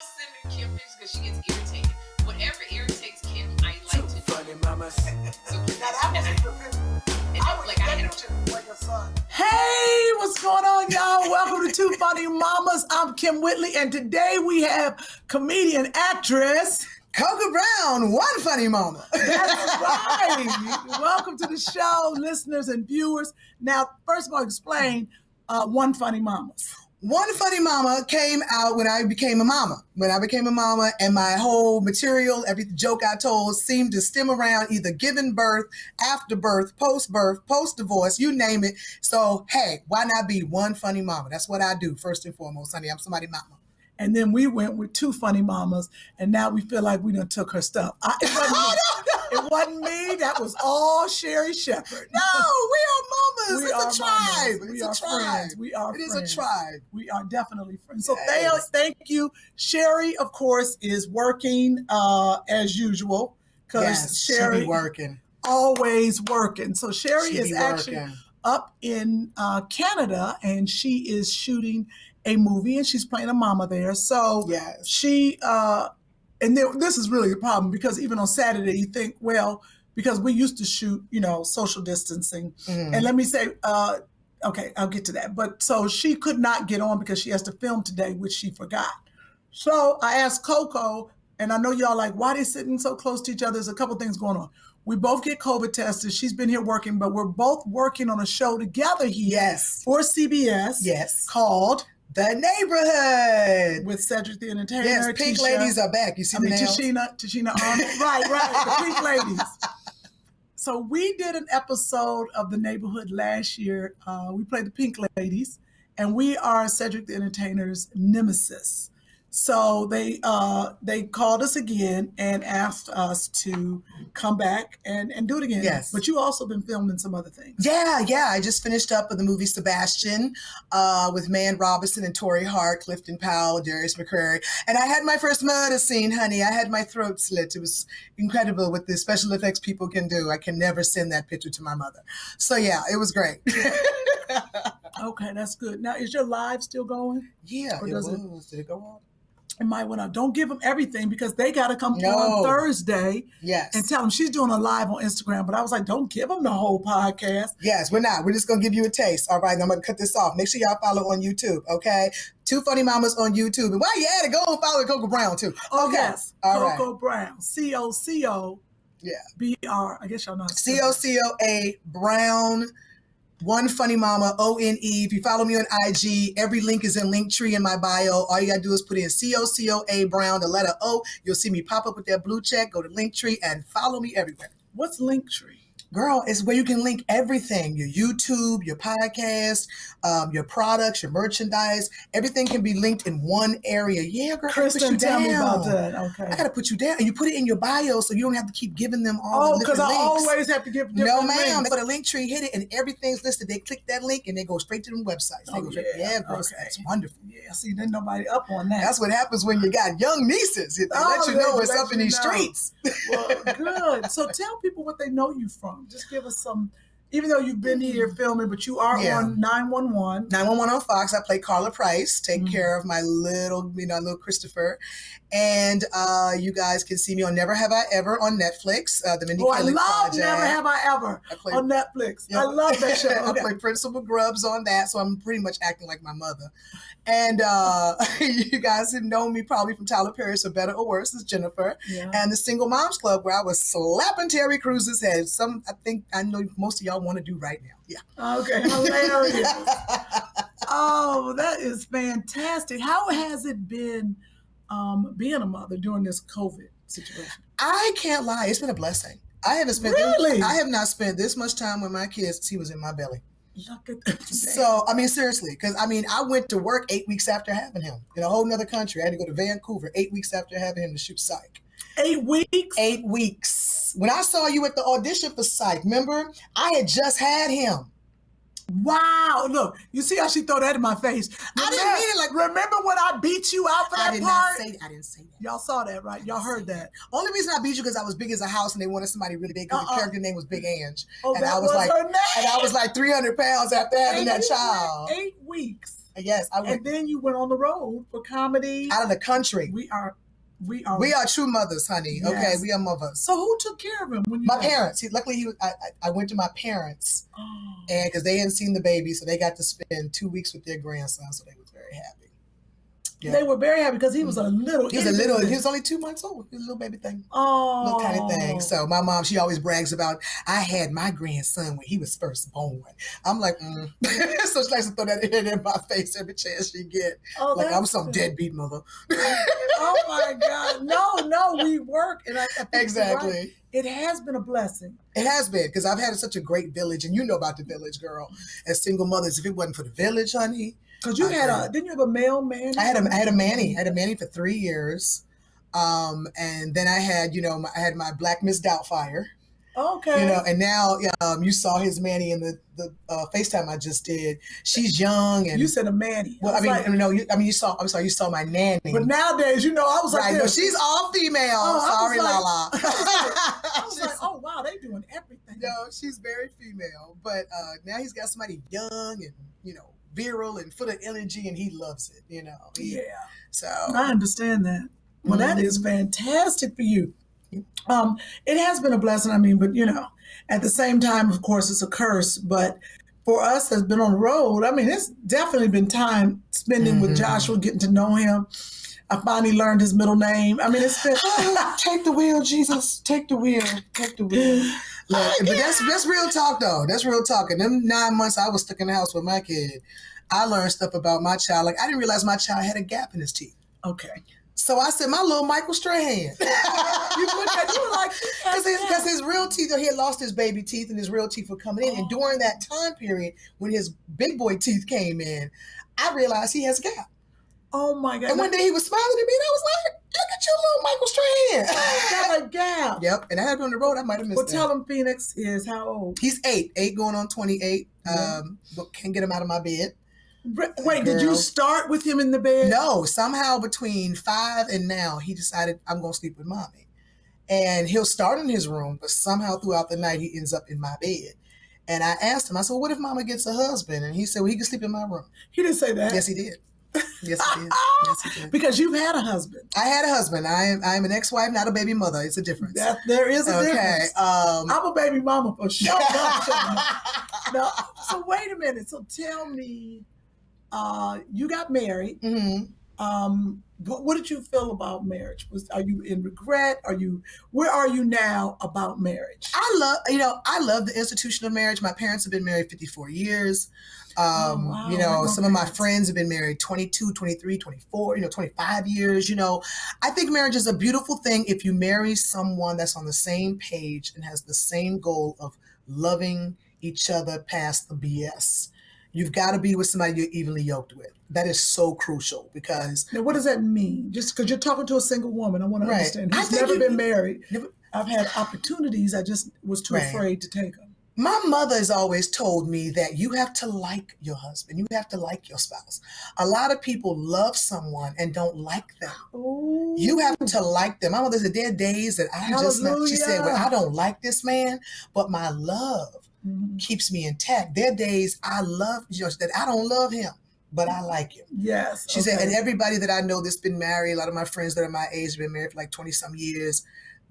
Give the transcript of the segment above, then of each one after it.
Send her Kym pictures because she gets irritated. Whatever irritates Kym, I like to do. Funny mamas. So Now that was a good I was like I had like your son. Hey, what's going on, y'all? Welcome to Two Funny Mamas. I'm Kym Whitley, and today we have comedian actress Coco Brown, one funny mama. That's right. Welcome to the show, listeners and viewers. Now, first of all, explain One Funny Mamas. One Funny Mama came out when I became a mama. When I became a mama, and my whole material, every joke I told seemed to stem around either giving birth, after birth, post-divorce, you name it. So, hey, why not be one funny mama? That's what I do, first and foremost, honey. I'm somebody's mama. And then we went with Two Funny Mamas, and now we feel like we done took her stuff. It wasn't me. That was all Sherri Shepherd. No, we are mamas. It's a tribe. We are friends. We are friends. It is a tribe. We are definitely friends. So Yes. thank you. Sherri, of course, is working as usual. Because Sherri she be working. Always working. So Sherri She is be actually working. up in Canada, and she is shooting a movie, and she's playing a mama there. So Yes. she, this is really the problem, because even on Saturday, you think, well, because we used to shoot, social distancing. Mhm. And let me say, okay, I'll get to that. But so she could not get on because she has to film today, which she forgot. So I asked Coco, and I know y'all like, why they sitting so close to each other? There's a couple things going on. We both get COVID tested. She's been here working, but we're both working on a show together here. Yes. For CBS. Yes. Called The Neighborhood. with Cedric the Entertainer. Yes, Pink Tisha. Ladies are back. You see the nails? Tashina Arnold. Right, the Pink Ladies. So we did an episode of The Neighborhood last year. We played the Pink Ladies, and we are Cedric the Entertainer's nemesis. So they called us again and asked us to come back and do it again. Yes. But you also been filming some other things. Yeah. I just finished up with the movie Sebastian with Man Robinson and Torrey Hart, Clifton Powell, Darius McCrary. And I had my first murder scene, honey. I had my throat slit. It was incredible what the special effects people can do. I can never send that picture to my mother. So, yeah, it was great. Okay, that's good. Now, is your live still going? Yeah, Or it does was. Did it go on? It might went out. Don't give them everything, because they got to come No. on Thursday Yes. and tell them she's doing a live on Instagram. But I was like, don't give them the whole podcast. Yes, we're not. We're just going to give you a taste. All right, I'm going to cut this off. Make sure y'all follow on YouTube, okay? Two Funny Mamas on YouTube. And while you're at it, go and follow Coco Brown, too. Oh, Okay. yes. All Coco right. Brown. COCO. Yeah. BR. I guess y'all know. how to spell it. COCOA Brown, One Funny Mama, ONE. If you follow me on IG, every link is in Linktree in my bio. All you got to do is put in COCOA Brown, the letter O. You'll see me pop up with that blue check. Go to Linktree and follow me everywhere. What's Linktree? Girl, it's where you can link everything, your YouTube, your podcast, your products, your merchandise. Everything can be linked in one area. Yeah, girl, I gotta put you Kristen, tell me about down. that. Okay. I got to put you down. And you put it in your bio so you don't have to keep giving them all the because different I links. always have to give No, different ma'am. links. They go to Linktree, hit it, and everything's listed. They click that link, and they go straight to them websites. They go straight, girl, Okay. that's wonderful. Yeah, see, then nobody up on that. That's what happens when you got young nieces. They let you they know what's let up in you these know. streets. Well, good. So tell people what they know you from. Just give us some, even though you've been here filming, but you are Yeah. on 911. 911 on Fox. I play Carla Price, take care of my little Christopher. And you guys can see me on Never Have I Ever on Netflix, the Mindy Oh, I Kaling love Project. Never Have I Ever I play- on Netflix. Yeah. I love that show. I Okay. play Principal Grubbs on that, so I'm pretty much acting like my mother. And you guys have known me probably from Tyler Perry's For Better or Worse as Jennifer, Yeah. and the Single Moms Club, where I was slapping Terry Cruz's head. I know most of y'all want to do right now. Yeah. Okay, hilarious. Oh, that is fantastic. How has it been being a mother during this COVID situation? I can't lie, it's been a blessing. I haven't spent Really? I have not spent this much time with my kids since he was in my belly. Look at that. So, I mean, seriously, because I went to work 8 weeks after having him in a whole nother country. I had to go to Vancouver 8 weeks after having him to shoot Psych. 8 weeks? 8 weeks. When I saw you at the audition for Psych, remember? I had just had him. Wow. Look, you see how she throw that in my face. I didn't mean it like. Remember when I beat you out for that I did part? not say that. I didn't say that. Y'all saw that, right? Y'all heard that. Only reason I beat you because I was big as a house and they wanted somebody really big because the character name was Big Ange. Oh, and that I was like, her name. And I was like 300 pounds after having And that you child. went 8 weeks. Yes, I went. And then you went on the road for comedy. Out of the country. We are true mothers, honey. Yes. Okay, we are mothers. So who took care of him when you My left? parents. Luckily, I went to my parents, Oh. and because they hadn't seen the baby, so they got to spend 2 weeks with their grandson, so they was very happy. Yeah. They were very happy because he was a little. He was he was only 2 months old. He was a little baby thing. Oh. Little tiny thing. So my mom, she always brags about, I had my grandson when he was first born. I'm like, So she likes to throw that in my face every chance she get. Oh, like I'm that's some good. deadbeat mother. Oh my God. No, we work. And I think you're Exactly. right. It has been a blessing. It has been, because I've had such a great village, and you know about the village, girl. As single mothers, if it wasn't for the village, honey. Because you didn't you have a male man? I had a Manny. I had a Manny for 3 years. And then I had, I had my Black Miss Doubtfire. Okay. And now you saw his Manny in the FaceTime I just did. She's young, and You said a Manny. well, you saw. I'm sorry, you saw my nanny. But nowadays, I was like, right? No, this. she's all female. Sorry, Lala. I was like, oh wow, they doing everything. No, she's very female. But now he's got somebody young and virile and full of energy, and he loves it. Yeah. So I understand that. Well, that is fantastic for you. It has been a blessing. But at the same time, of course, it's a curse. But for us that's been on the road, it's definitely been time spending with Joshua, getting to know him. I finally learned his middle name. It's been take the wheel, Jesus. Take the wheel. Take the wheel. But that's real talk, though. That's real talk. And them 9 months I was stuck in the house with my kid, I learned stuff about my child. Like, I didn't realize my child had a gap in his teeth. okay. So I said, my little Michael Strahan. You look at you like because his real teeth, he had lost his baby teeth and his real teeth were coming in. And during that time period, when his big boy teeth came in, I realized he has a gap. Oh my God. And one day he was smiling at me and I was like, look at you, little Michael Strahan. Got a gap. Yep. And I had been on the road, I might have missed that. Tell him Phoenix is how old? He's 8 going on 28. But can't get him out of my bed. Wait, did you start with him in the bed? No, somehow between 5 and now, he decided I'm going to sleep with mommy. And he'll start in his room, but somehow throughout the night, he ends up in my bed. And I asked him, I said, well, what if mama gets a husband? And he said, well, he can sleep in my room. He didn't say that. Yes, he did. Yes, he did. Yes, he did. Because you've had a husband. I had a husband. I'm an ex-wife, not a baby mother. It's a difference. There is a difference. I'm a baby mama for sure. No, so wait a minute. So tell me, you got married. Mm-hmm. What did you feel about marriage? Are you in regret? Where are you now about marriage? I love the institution of marriage. My parents have been married 54 years. Wow. Some of my friends have been married 22, 23, 24, 25 years. I think marriage is a beautiful thing if you marry someone that's on the same page and has the same goal of loving each other past the BS. You've got to be with somebody you're evenly yoked with. That is so crucial because... Now, what does that mean? Just because you're talking to a single woman, I want to understand. Who's never been married. I've had opportunities. I just was too afraid to take them. My mother has always told me that you have to like your husband. You have to like your spouse. A lot of people love someone and don't like them. Ooh. You have to like them. My mother said there are days that I'm just not... She said, well, I don't like this man, but my love keeps me intact. There are days I love, that I don't love him, but I like him. Yes. She said, and everybody that I know that's been married, a lot of my friends that are my age have been married for like 20 some years,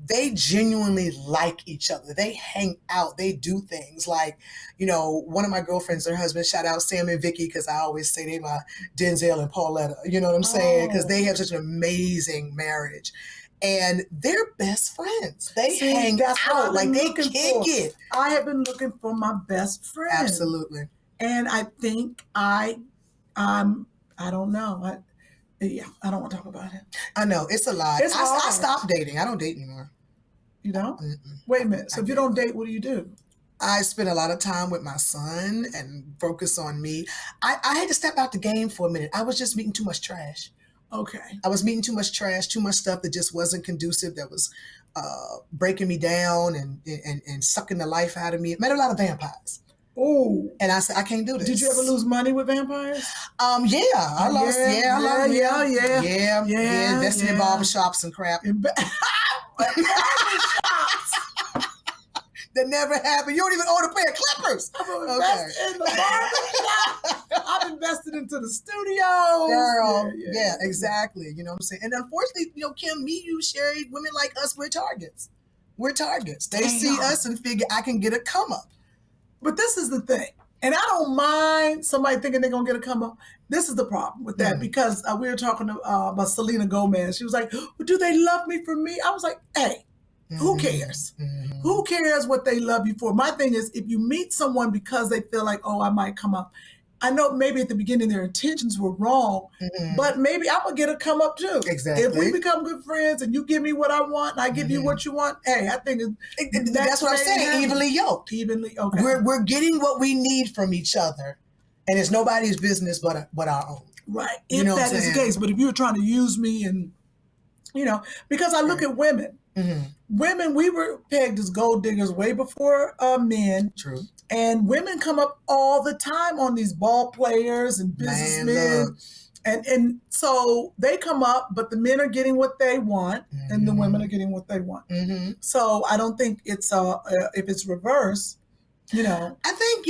they genuinely like each other. They hang out. They do things like, one of my girlfriends, her husband, shout out Sam and Vicky, because I always say they my Denzel and Pauletta. You know what I'm saying? Because they have such an amazing marriage. And they're best friends. They hang out like they kick it. I have been looking for my best friend. Absolutely. And I think I don't know. I don't want to talk about it. I know. It's a lot. It's hard. I stopped dating. I don't date anymore. You don't? Wait a minute. So if you don't date, what do you do? I spend a lot of time with my son and focus on me. I had to step out the game for a minute. I was just meeting too much trash. Okay. I was meeting too much trash, too much stuff that just wasn't conducive, that was breaking me down and sucking the life out of me. It met a lot of vampires. Oh. And I said, I can't do this. Did you ever lose money with vampires? Yeah, I lost. Yeah. Investing in barbershops and crap. That never happened. You don't even own a pair of clippers. I'm invested in the barbershop. I've invested into the studio. Girl, yeah, exactly. You know what I'm saying? And unfortunately, Kym, me, you, Sherri, women like us, we're targets. We're targets. They see us and figure I can get a come up. But this is the thing. And I don't mind somebody thinking they're going to get a come up. This is the problem with that because we were talking about Selena Gomez. She was like, well, do they love me for me? I was like, hey, who cares? Mm-hmm. Who cares what they love you for? My thing is, if you meet someone because they feel like, oh, I might come up. I know maybe at the beginning their intentions were wrong, but maybe I'm going to get a come up too. Exactly. If we become good friends and you give me what I want and I give you what you want, hey, I think that's what I'm saying. Evenly yoked. Evenly, okay. We're getting what we need from each other, and it's nobody's business but our own. Right. If that is the case, but if you're trying to use me and, because I look at women. Mm-hmm. Women, we were pegged as gold diggers way before men. True. And women come up all the time on these ball players and businessmen. And so they come up, but the men are getting what they want and the women are getting what they want. Mm-hmm. So I don't think it's if it's reverse, I think,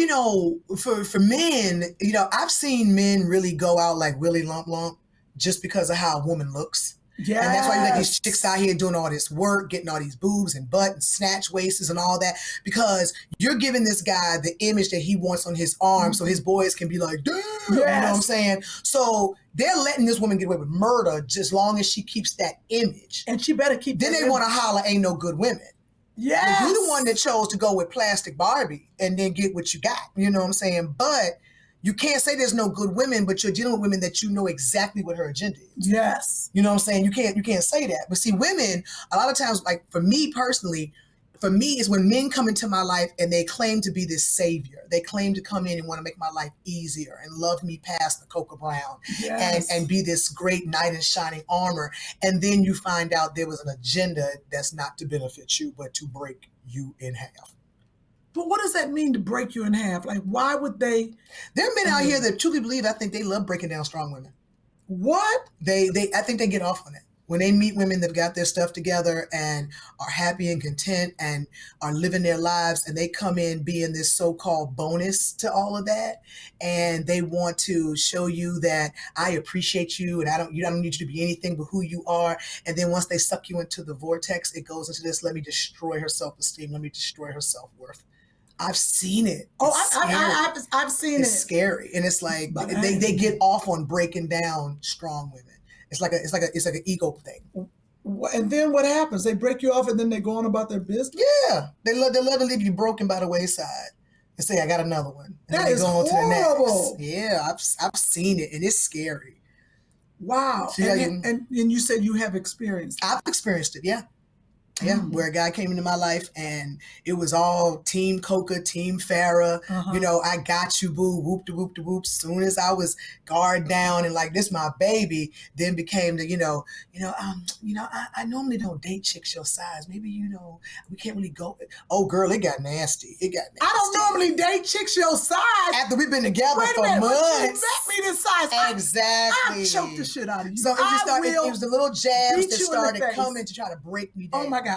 for men, I've seen men really go out like Willie Lump Lump just because of how a woman looks. Yeah, and that's why you got these chicks out here doing all this work, getting all these boobs and butt and snatch waists and all that, because you're giving this guy the image that he wants on his arm, so his boys can be like, damn, you know what I'm saying? So they're letting this woman get away with murder just long as she keeps that image. And she better keep Then they want to holler, ain't no good women. Yeah, you're the one that chose to go with plastic Barbie and then get what you got. You know what I'm saying? But you can't say there's no good women, but you're dealing with women that you know exactly what her agenda is. Yes. You know what I'm saying? You can't say that. But see, women, a lot of times, like for me personally, is when men come into my life and they claim to be this savior. They claim to come in and want to make my life easier and love me past the Coca Brown and be this great knight in shining armor. And then you find out there was an agenda that's not to benefit you, but to break you in half. But what does that mean to break you in half? Like, why would they? There are men out here that truly believe, I think they love breaking down strong women. What? I think they get off on it. When they meet women that got their stuff together and are happy and content and are living their lives, and they come in being this so-called bonus to all of that, and they want to show you that I appreciate you and I don't need you to be anything but who you are. And then once they suck you into the vortex, it goes into this, let me destroy her self-esteem, let me destroy her self-worth. I've seen it. I've seen it. It's scary, and it's like they get off on breaking down strong women. It's like an ego thing. And then what happens? They break you off, and then they go on about their business. Yeah, they love to leave you broken by the wayside and say, "I got another one." And that is horrible. Yeah, I've seen it, and it's scary. Wow. So, and you said you have experienced it. I've experienced it. Yeah. Yeah, where a guy came into my life and it was all Team Coca, Team Farrah. I got you, boo, whoop de whoop de whoop. Soon as I was guard down and like, this my baby, then became the, I normally don't date chicks your size. Maybe, we can't really go. Oh, girl, it got nasty. I don't normally date chicks your size. After we've been together for months. You met me this size. Exactly. I choked the shit out of you. So it was the little jabs that started coming to try to break me down. Oh my God.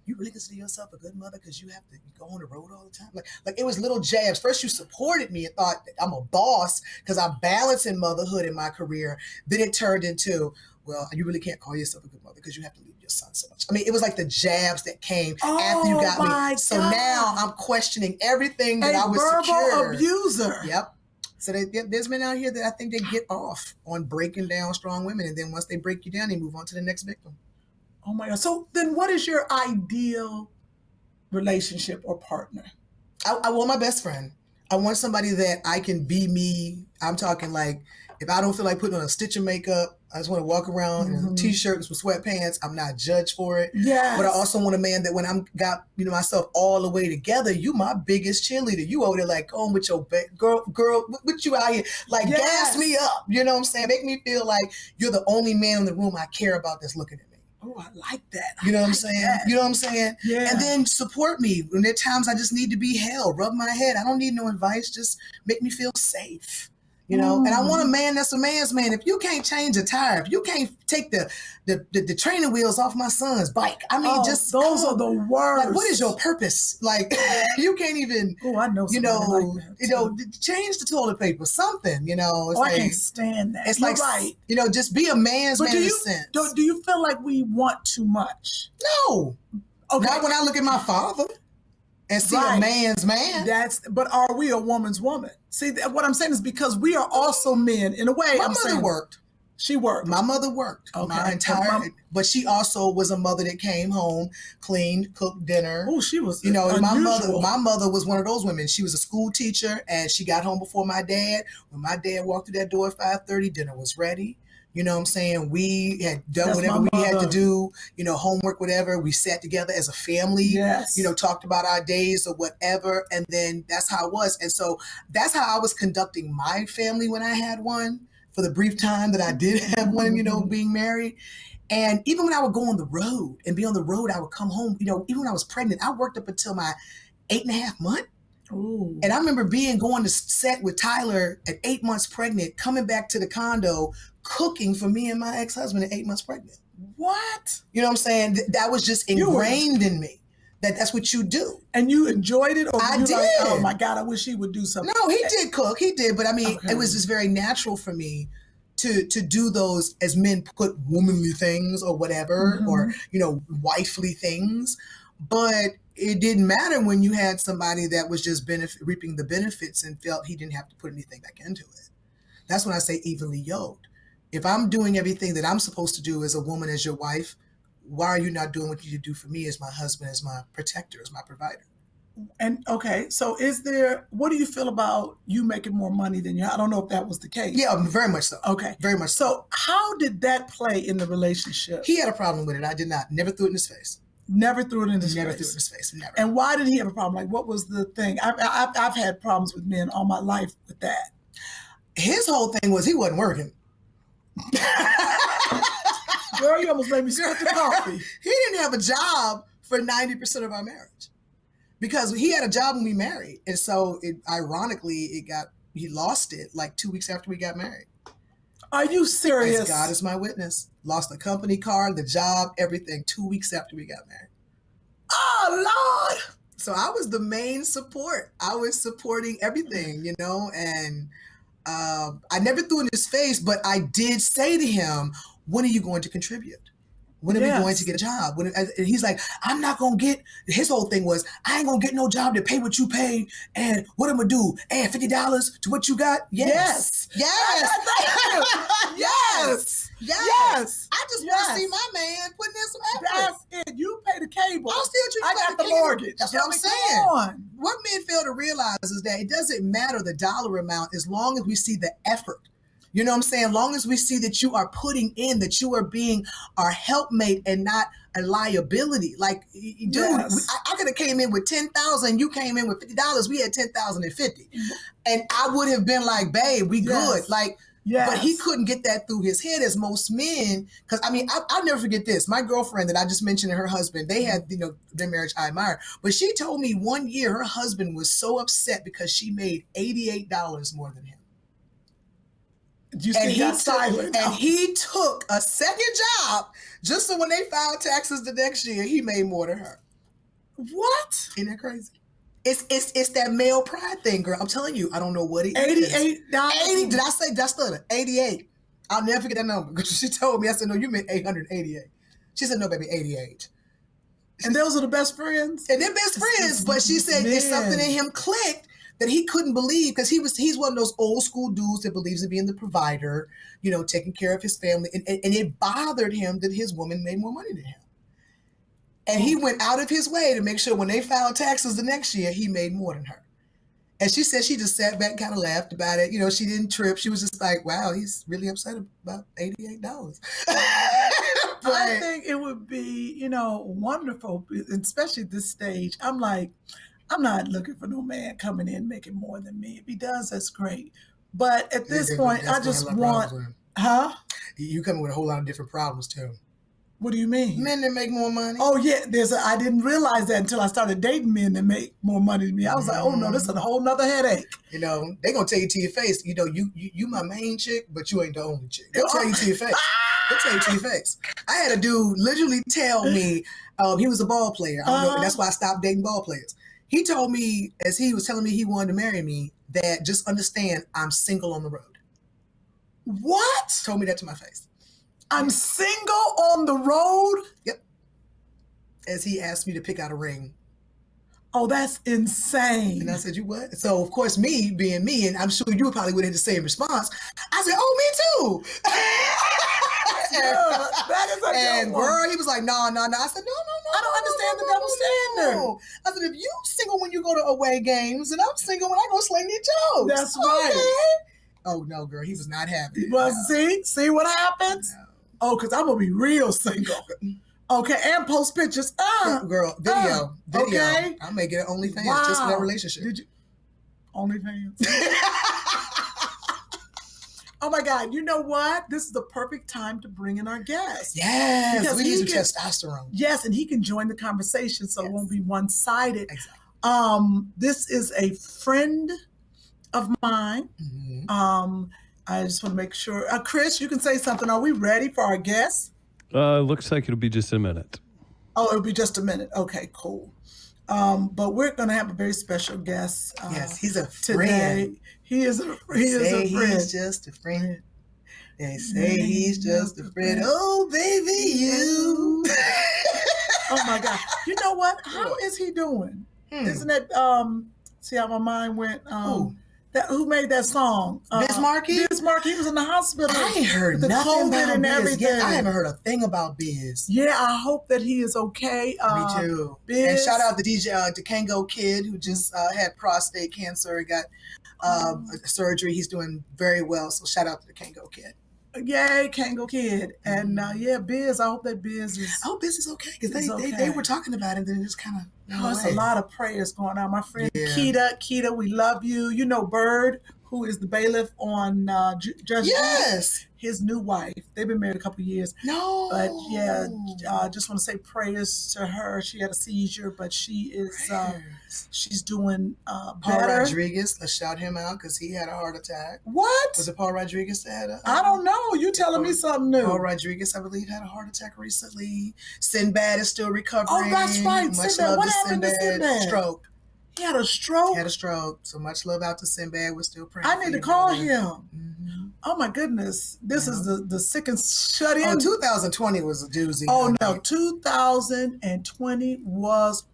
You really consider yourself a good mother because you have to go on the road all the time? Like it was little jabs. First you supported me and thought that I'm a boss because I'm balancing motherhood in my career. Then it turned into, well, you really can't call yourself a good mother because you have to leave your son so much. I mean, it was like the jabs that came after you got me. So now I'm questioning everything that I was verbal abuser. Yep. So there's men out here that I think they get off on breaking down strong women. And then once they break you down, they move on to the next victim. Oh my God. So then what is your ideal relationship or partner? I want my best friend. I want somebody that I can be me. I'm talking like, if I don't feel like putting on a stitch of makeup, I just want to walk around in a t-shirt and some sweatpants. I'm not judged for it. Yes. But I also want a man that when I'm got myself all the way together, you my biggest cheerleader. You over there like going with your girl, what you out here? Like gas me up. You know what I'm saying? Make me feel like you're the only man in the room I care about that's looking at me. Oh, I like that. You know what I'm like saying? that. You know what I'm saying? Yeah. And then support me when there are times I just need to be held, rub my head. I don't need no advice. Just make me feel safe. You know, and I want a man that's a man's man. If you can't change a tire, if you can't take the training wheels off my son's bike, I mean, just those are the worst. Like, what is your purpose? Like, you can't even. Oh, I know. Like that change the toilet paper, something. You know, it's I can't stand that. It's You're like, right. You know, just be a man's man in a sense. Do you feel like we want too much? No. Okay. Not when I look at my father and see a man's man. But are we a woman's woman? See, what I'm saying is because we are also men in a way. My mother worked. She worked. My mother worked. Okay. My entire, but she also was a mother that came home, cleaned, cooked dinner. Oh, she was. You know, my mother was one of those women. She was a school teacher, and she got home before my dad. When my dad walked through that door at 5:30, dinner was ready. You know what I'm saying? We had done whatever we had to do, you know, homework, whatever. We sat together as a family, you know, talked about our days or whatever. And then that's how it was. And so that's how I was conducting my family when I had one, for the brief time that I did have one, you know, being married. And even when I would go on the road and be on the road, I would come home, you know, even when I was pregnant, I worked up until my 8.5 month. Ooh. And I remember going to set with Tyler at 8 months pregnant, coming back to the condo, cooking for me and my ex-husband at 8 months pregnant. What? You know what I'm saying? That was just ingrained in me. That's what you do. And you enjoyed it? Or I did. Like, oh my God, I wish he would do something. No, he did cook. He did. But I mean, it was just very natural for me to do those, as men put, womanly things or whatever, or, you know, wifely things. But it didn't matter when you had somebody that was just reaping the benefits and felt he didn't have to put anything back into it. That's when I say evenly yoked. If I'm doing everything that I'm supposed to do as a woman, as your wife, why are you not doing what you do for me as my husband, as my protector, as my provider? And okay, so what do you feel about you making more money than you? I don't know if that was the case. Yeah, very much so. Okay. Very much so. How did that play in the relationship? He had a problem with it. I did not. Never threw it in his face. Never threw it in his face. Never threw it in his face. Never. And why did he have a problem? Like, what was the thing? I've had problems with men all my life with that. His whole thing was he wasn't working. Girl, you almost made me spit the coffee. He didn't have a job for 90% of our marriage because he had a job when we married. And so ironically, he lost it like 2 weeks after we got married. Are you serious? As God is my witness. Lost the company car, the job, everything 2 weeks after we got married. Oh, Lord. So I was the main support. I was supporting everything, you know, and I never threw in his face, but I did say to him, when are you going to contribute? When are we going to get a job? And he's like, I'm not going to get, his whole thing was, I ain't going to get no job to pay what you paid. And what I'm going to do? Add $50 to what you got? Yes. Yes. I just want to see my man putting in some effort. That's it. You pay the cable. I'll still treat I got the mortgage. That's what I'm saying. What men fail to realize is that it doesn't matter the dollar amount as long as we see the effort. You know what I'm saying? Long as we see that you are putting in, that you are being our helpmate and not a liability. Like, dude, I could have came in with $10,000. You came in with $50. We had $10,050, and I would have been like, "Babe, we good." Like, but he couldn't get that through his head, as most men. Because I mean, I'll never forget this. My girlfriend that I just mentioned and her husband, they had, you know, their marriage I admire. But she told me one year her husband was so upset because she made $88 more than him. And he took a second job just so when they filed taxes the next year, he made more than her. What? Isn't that crazy? It's that male pride thing, girl. I'm telling you, I don't know what it is. $88. Did I say that stutter? 88. I'll never forget that number because she told me. I said, no, you meant 888. She said, no, baby, 88. And those are the best friends? And they're best friends. But she said it's something in him clicked that he couldn't believe because he's one of those old school dudes that believes in being the provider, you know, taking care of his family. And it bothered him that his woman made more money than him. And he went out of his way to make sure when they filed taxes the next year, he made more than her. And she said she just sat back and kind of laughed about it. You know, she didn't trip. She was just like, wow, he's really upset about $88. But I think it would be, you know, wonderful, especially at this stage. I'm like, I'm not looking for no man coming in making more than me. If he does, that's great. But at this point, I just want, you come with a whole lot of different problems too. What do you mean? Men that make more money. Oh yeah, I didn't realize that until I started dating men that make more money than me. I was like, oh no, this is a whole nother headache. You know, they gonna tell you to your face, you know, you my main chick, but you ain't the only chick. They'll tell you to your face. They'll tell you to your face. I had a dude literally tell me, he was a ball player. I don't know, and that's why I stopped dating ball players. He told me, as he was telling me he wanted to marry me, that just understand I'm single on the road. What? Told me that to my face. I'm single on the road? Yep. As he asked me to pick out a ring. Oh, that's insane. And I said, you what? So, of course, me being me, and I'm sure you probably would have the same response. I said, oh, me too. That is a and girl, he was like, no. I said, no. I don't understand the double standard. I said, if you single when you go to away games, and I'm single when I go sling these jokes. That's right. Oh, no, girl, he was not happy. Well, see what happens? No. Oh, because I'm going to be real single. Okay, and post pictures. Girl, video. Okay. I'll make it an OnlyFans just for that relationship. Did you? OnlyFans? Oh my God, you know what? This is the perfect time to bring in our guest. Yes, because we need some testosterone. Yes, and he can join the conversation so it won't be one-sided. Exactly. This is a friend of mine. Mm-hmm. I just want to make sure. Chris, you can say something. Are we ready for our guest? Looks like it'll be just a minute. Oh, it'll be just a minute. Okay, cool. But we're going to have a very special guest. Yes, he's a today. friend. He is a friend. He's just a friend. They say he's just a friend. Oh, baby, you. Oh my God. You know what? How is he doing? Isn't that, see how my mind went? Who made that song? Biz Markie? Biz Markie, he was in the hospital. I ain't heard nothing COVID about and Biz. everything. Yeah, I haven't heard a thing about Biz. Yeah, I hope that he is okay. Me too. Biz. And shout out to DJ to Kango Kid, who just had prostate cancer, got surgery. He's doing very well. So shout out to the Kango Kid. Yay, Kango Kid. And Biz, I hope that Biz is... I hope Biz is okay, because they were talking about it, and then it just kind of... There's a lot of prayers going on. My friend Keita, we love you. You know Bird, who is the bailiff on Judge Yes. His new wife. They've been married a couple of years. No. But just want to say prayers to her. She had a seizure, but she is she's doing Paul better. Rodriguez, let's shout him out because he had a heart attack. What? Was it Paul Rodriguez that had a... I don't know. You telling me something new. Paul Rodriguez, I believe, had a heart attack recently. Sinbad is still recovering. Oh, that's right. Much Sinbad. love What to happened to Sinbad? Stroke. He had a stroke? He had a stroke. So much love out to Sinbad. We're still praying. I need to call him. Mm-hmm. Oh my goodness. This is the sick and shut in. Oh, 2020 was a doozy. Oh no, 2020 was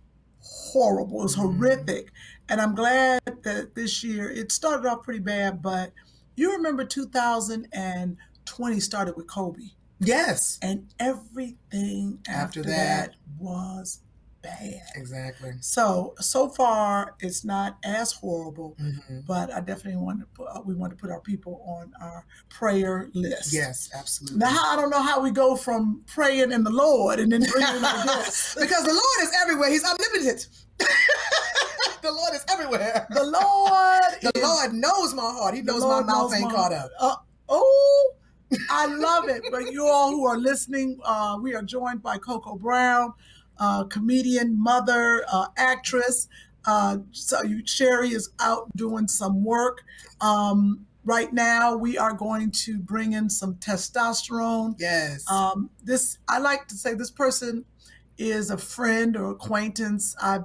horrible. It was horrific. And I'm glad that this year, it started off pretty bad, but you remember 2020 started with Kobe. Yes. And everything after that was bad. Exactly. So far it's not as horrible, but I definitely we want to put our people on our prayer list. Yes, absolutely. Now I don't know how we go from praying in the Lord and then bringing our guests. Because the Lord is everywhere. He's omnipotent. The Lord is everywhere. The Lord knows my heart. He knows my mouth ain't caught up. I love it. But you all who are listening, we are joined by Coco Brown, comedian, mother, actress. Sherri is out doing some work. Right now, we are going to bring in some testosterone. Yes. I like to say this person is a friend or acquaintance. I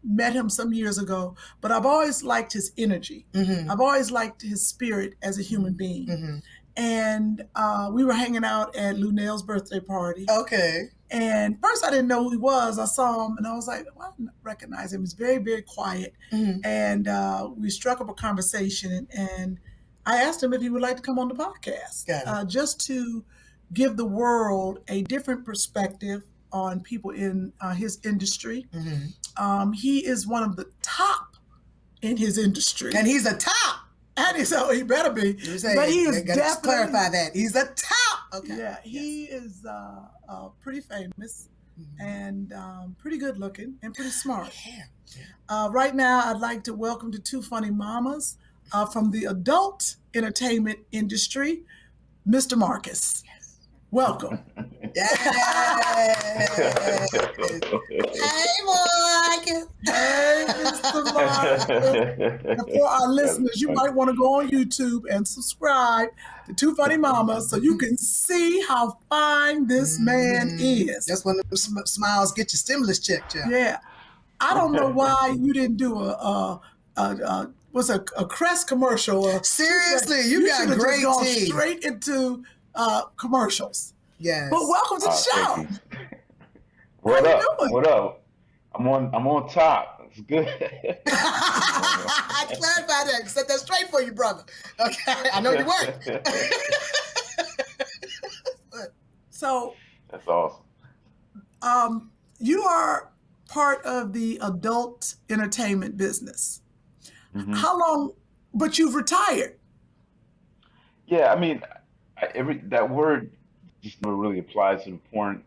met him some years ago, but I've always liked his energy. I've always liked his spirit as a human being. And we were hanging out at Lunel's birthday party. Okay. And first I didn't know who he was. I saw him and I was like, well, I don't recognize him. He's very, very quiet. And we struck up a conversation and I asked him if he would like to come on the podcast. Just to give the world a different perspective on people in his industry. He is one of the top in his industry. And he's a top. And he better be. But he is definitely... clarify that. He's a top. Okay. Yeah, he is pretty famous and pretty good looking and pretty smart. Right now, I'd like to welcome the two funny mamas from the adult entertainment industry, Mr. Marcus. Welcome. Yes. Hey, Marcus. Hey, Mr. Marcus. And for our listeners, you might want to go on YouTube and subscribe to Two Funny Mamas so you can see how fine this man is. That's when the smiles get your stimulus check, Jeff. Yeah. I don't know why you didn't do a Crest commercial. Seriously, you got should have great just gone teeth. straight into commercials. Yes. But welcome to the show. What How you up? doing? What up? I'm on top. It's good. I clarified that. Set that straight for you, brother. Okay, I know you weren't. So, That's awesome. You are part of the adult entertainment business. Mm-hmm. How long? But you've retired. Yeah, I mean, that word just never really applies to the porn.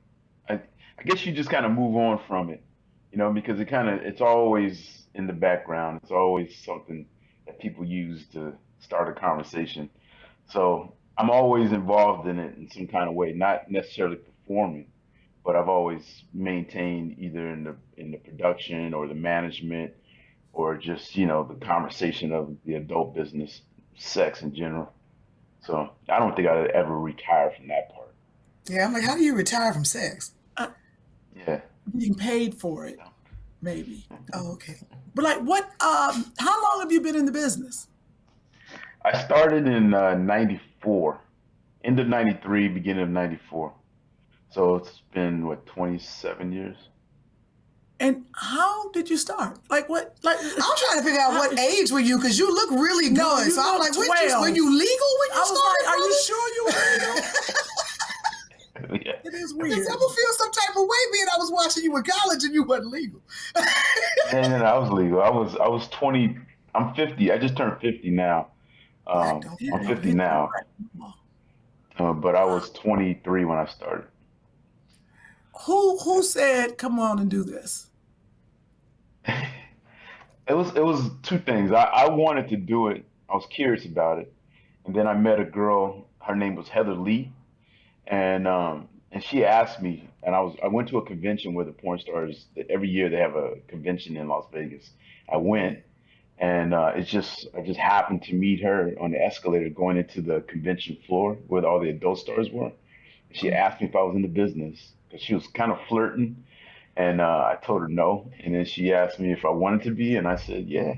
I guess you just kind of move on from it, because it's always in the background. It's always something that people use to start a conversation. So I'm always involved in it in some kind of way, not necessarily performing, but I've always maintained either in the production or the management or just, the conversation of the adult business, sex in general. So I don't think I'd ever retire from that part. Yeah, I'm like, how do you retire from sex? Yeah. Being paid for it, maybe. Oh, okay. But like, what? How long have you been in the business? I started in 94, end of 93, beginning of 94. So it's been, 27 years? And how did you start? Like what? Like I'm trying to figure out what age were you, because you look really good. No, you so I'm look like, 12. were you legal when you I was started? like, are you brother? sure you were legal? Yeah. It is Because weird. I would feel some type of way being I was watching you in college and you wasn't legal. And I was legal. I was 20. I'm 50. I just turned 50 now. I'm 50 now. But I was 23 when I started. Who said, "Come on and do this"? It was two things. I wanted to do it. I was curious about it, and then I met a girl. Her name was Heather Lee, and she asked me. And I went to a convention where the porn stars. Every year they have a convention in Las Vegas. I went, and I just happened to meet her on the escalator going into the convention floor where all the adult stars were. She asked me if I was in the business because she was kind of flirting. And I told her no, and then she asked me if I wanted to be, and I said yeah.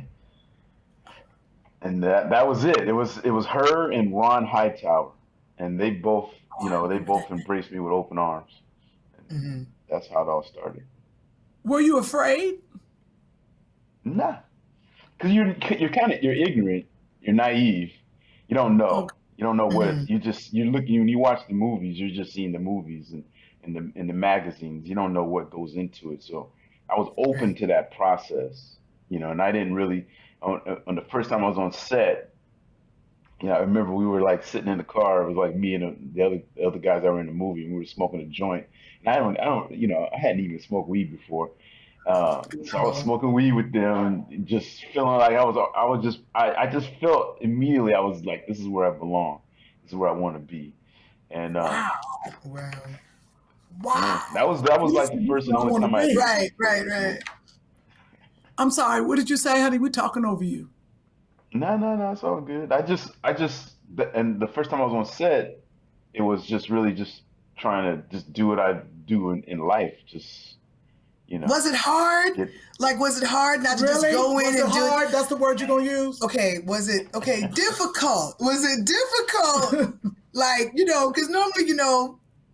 And that was it. It was her and Ron Hightower, and they both embraced me with open arms. And that's how it all started. Were you afraid? Nah, because you're ignorant, you're naive, you don't know, Okay. you don't know what you're looking when you watch the movies. You're just seeing the movies and in the magazines. You don't know what goes into it. So I was open to that process, and I didn't really, on the first time I was on set, I remember we were like sitting in the car. It was like me and the other guys that were in the movie, and we were smoking a joint. And I hadn't even smoked weed before. So I was smoking weed with them and just feeling like I just felt immediately, I was like, this is where I belong. This is where I want to be. And Wow. that was like the first and only time I. Right. I'm sorry. What did you say, honey? We're talking over you. No, it's all good. And the first time I was on set, it was just really just trying to just do what I do in life. Just, Was it hard? Was it hard not to Really? just go in Was it and do it? hard? That's the word you're gonna use? Okay, was it difficult? Was it difficult? Because normally,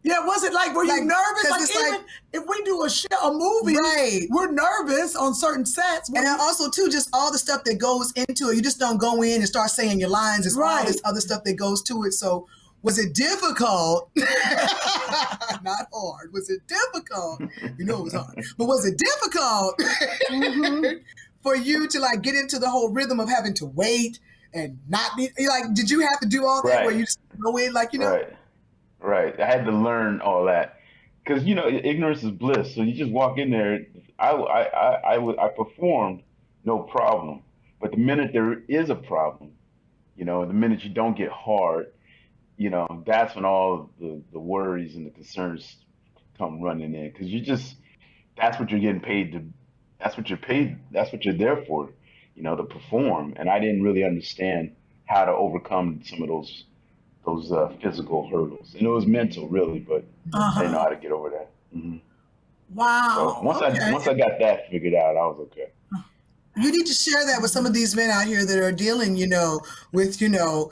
Yeah, was it like, were you nervous? 'cause Like, it's even like- if we do a movie, Right. we're nervous on certain sets. And then also too, just all the stuff that goes into it. You just don't go in and start saying your lines. It's all this other stuff that goes to it. So was it difficult? Not hard. Was it difficult? You know it was hard. But was it difficult for you to get into the whole rhythm of having to wait and not be did you have to do all that Right. where you just go in Right. I had to learn all that because ignorance is bliss. So you just walk in there. I performed no problem, but the minute there is a problem, the minute you don't get hard, that's when all the worries and the concerns come running in because that's what you're getting paid to, that's what you're there for, to perform. And I didn't really understand how to overcome some of those physical hurdles. And it was mental, really, but I didn't know how to get over that. Hmm. Wow. So Okay. once I got that figured out, I was okay. You need to share that with some of these men out here that are dealing, with, Not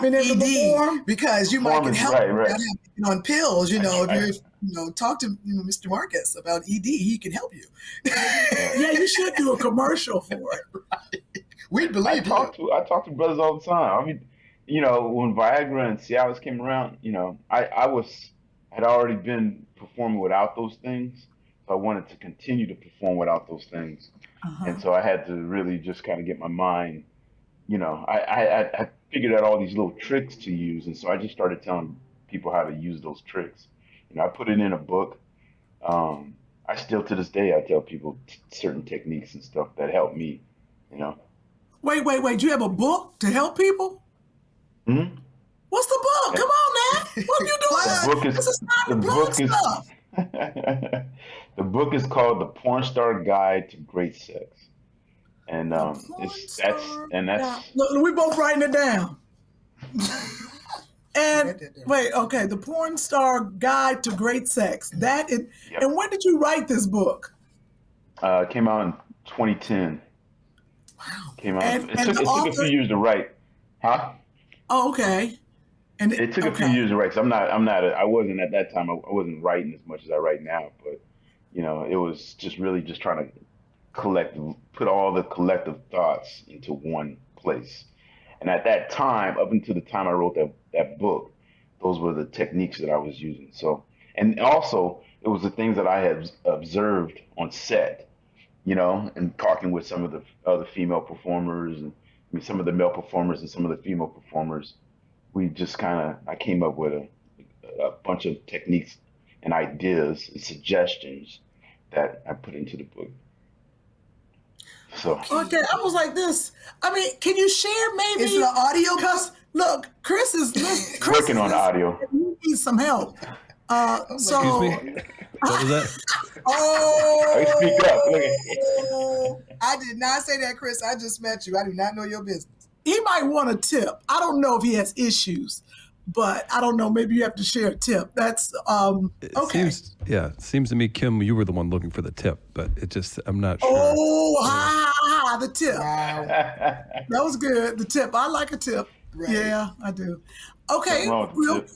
being able to perform? because you might can help Right. without having to be on pills. If you're, talk to Mr. Marcus about ED, he can help you. Yeah, you should do a commercial for it. We I believe talk to brothers all the time. I mean, when Viagra and Cialis came around, I had already been performing without those things, so I wanted to continue to perform without those things, and so I had to really just kind of get my mind, I figured out all these little tricks to use, and so I just started telling people how to use those tricks. I put it in a book. I still to this day I tell people certain techniques and stuff that help me. Wait. Do you have a book to help people? Hmm. What's the book? Come on now. What are you doing? The book is called The Porn Star Guide to Great Sex, and Look, we both writing it down. And wait, okay, The Porn Star Guide to Great Sex. Yep. And when did you write this book? It came out in 2010. Wow. Came out. And It took a few author? years to write. Huh? Oh, okay. And It took a few years to write. 'Cause I wasn't at that time. I wasn't writing as much as I write now. But it was just really just trying to put all the collective thoughts into one place. And at that time, up until the time I wrote that book, those were the techniques that I was using. So, and also it was the things that I had observed on set, and talking with some of the other female performers, and some of the male performers and some of the female performers. We just I came up with a bunch of techniques and ideas and suggestions that I put into the book. So Okay, I was like this. I mean, can you share maybe? Is it an audio Because look, Chris is working on audio. He needs some help. Excuse me? What was that? Oh, Speak up. Look at- I did not say that, Chris. I just met you. I do not know your business. He might want a tip. I don't know if he has issues, but I don't know. Maybe you have to share a tip. That's okay. Seems to me, Kym, you were the one looking for the tip, but I'm not sure. Oh, the tip. Wow. That was good. The tip. I like a tip. Right. Yeah, I do. Okay. Nothing wrong with the tip.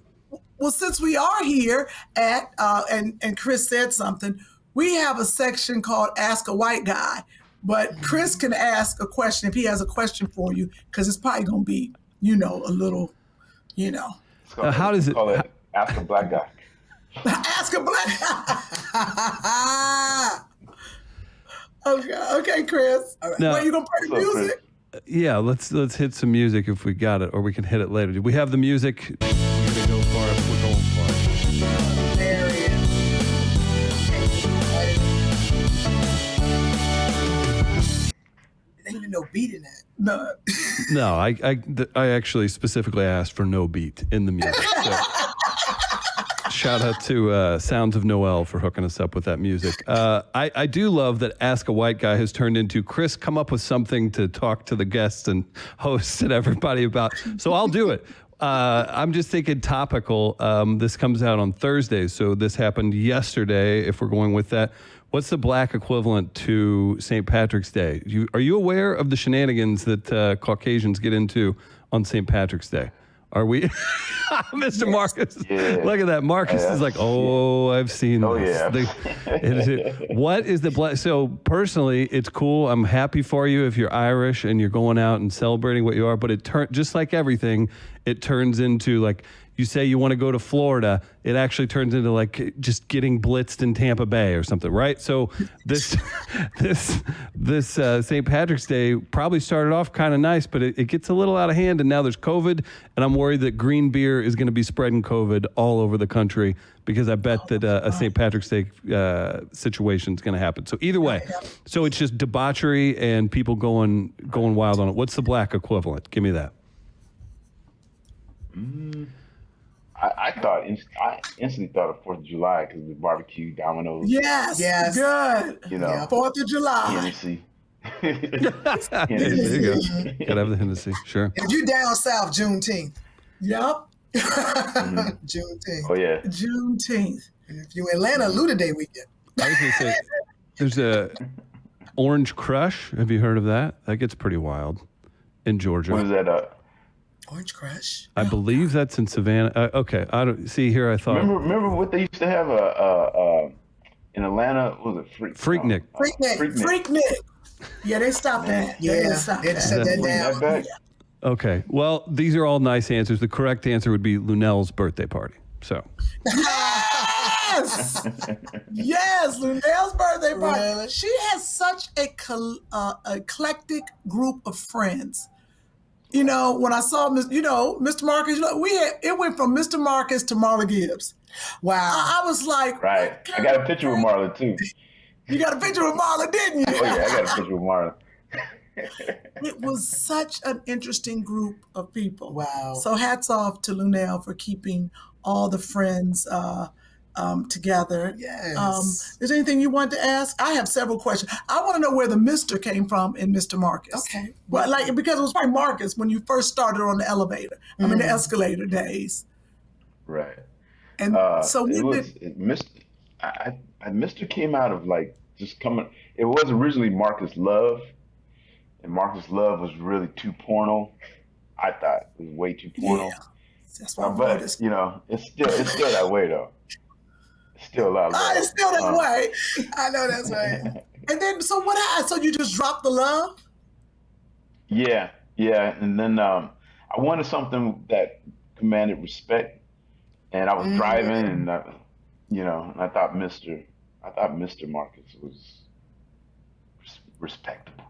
Well, since we are here at, and Chris said something, we have a section called Ask a White Guy. But Chris can ask a question if he has a question for you, because it's probably going to be, a little, How does it? Call it Ask a Black Guy. Ask a black guy. Okay, Chris. All right. Now- Well, you going to play the What's up, music? Yeah, let's hit some music if we got it, or we can hit it later. Do we have the music? We're gonna go far if we're going far. There it is. There ain't no beat in that. No. No, I actually specifically asked for no beat in the music. So. Shout out to Sounds of Noel for hooking us up with that music. I do love that Ask a White Guy has turned into Chris, come up with something to talk to the guests and hosts and everybody about. So I'll do it. I'm just thinking topical. This comes out on Thursday, so this happened yesterday, if we're going with that. What's the black equivalent to St. Patrick's Day? Are you aware of the shenanigans that Caucasians get into on St. Patrick's Day? Are we? Mr. Marcus, Yeah. look at that. Marcus is like, oh, I've seen Oh, this. yeah. What is the black? So personally, it's cool. I'm happy for you if you're Irish and you're going out and celebrating what you are. But just like everything, it turns into like, you say you want to go to Florida, it actually turns into like just getting blitzed in Tampa Bay or something, right? So this St. Patrick's Day probably started off kind of nice, but it gets a little out of hand, and now there's COVID, and I'm worried that green beer is going to be spreading COVID all over the country, because I bet that a St. Patrick's Day situation is going to happen. So either way, so it's just debauchery and people going wild on it. What's the black equivalent? Give me that. Mm, I instantly thought of 4th of July because of the barbecue, dominoes, Yes, Yes. good. you know, Yeah. 4th of July. Hennessy. There you go. Gotta have the Hennessy. Sure. If you down south, Juneteenth. Yep, Juneteenth. Oh yeah. Juneteenth. And if you Atlanta, Luda Day weekend. I was gonna say, there's a Orange Crush. Have you heard of that? That gets pretty wild in Georgia. What is that? Orange Crush. I believe that's in Savannah. Okay, I don't see here. I thought Remember what they used to have in Atlanta? What was it Freaknik. Freaknik. Freaknik. Yeah, they stopped that. Yeah, they stopped they had to shut that Bring that down. back? Okay, well, these are all nice answers. The correct answer would be Lunel's birthday party. So Yes, yes, Lunel's birthday party. Really? She has such a eclectic group of friends. You know, when I saw Mr. Marcus, it went from Mr. Marcus to Marla Gibbs. Wow. I was like, Right. I got a picture with Marla too. You got a picture with Marla, didn't you? Oh yeah, I got a picture with Marla. It was such an interesting group of people. Wow. So hats off to Lunel for keeping all the friends together. Yes. Is there anything you want to ask? I have several questions. I want to know where the Mr. came from in Mr. Marcus. Okay. Well, because it was probably Marcus when you first started on the elevator. I mean, the escalator days. Right. And so it we was did. it, Mr. came out of just coming. It was originally Marcus Love, and Marcus Love was really too porno. I thought it was way too porno. Yeah. That's why But it's still that way though. It's still a lot of love. It's still that way. I know that's right. And then, so what happened? So you just dropped the love? Yeah, and then I wanted something that commanded respect, and I was driving, and and I thought Mr. Marcus was respectable.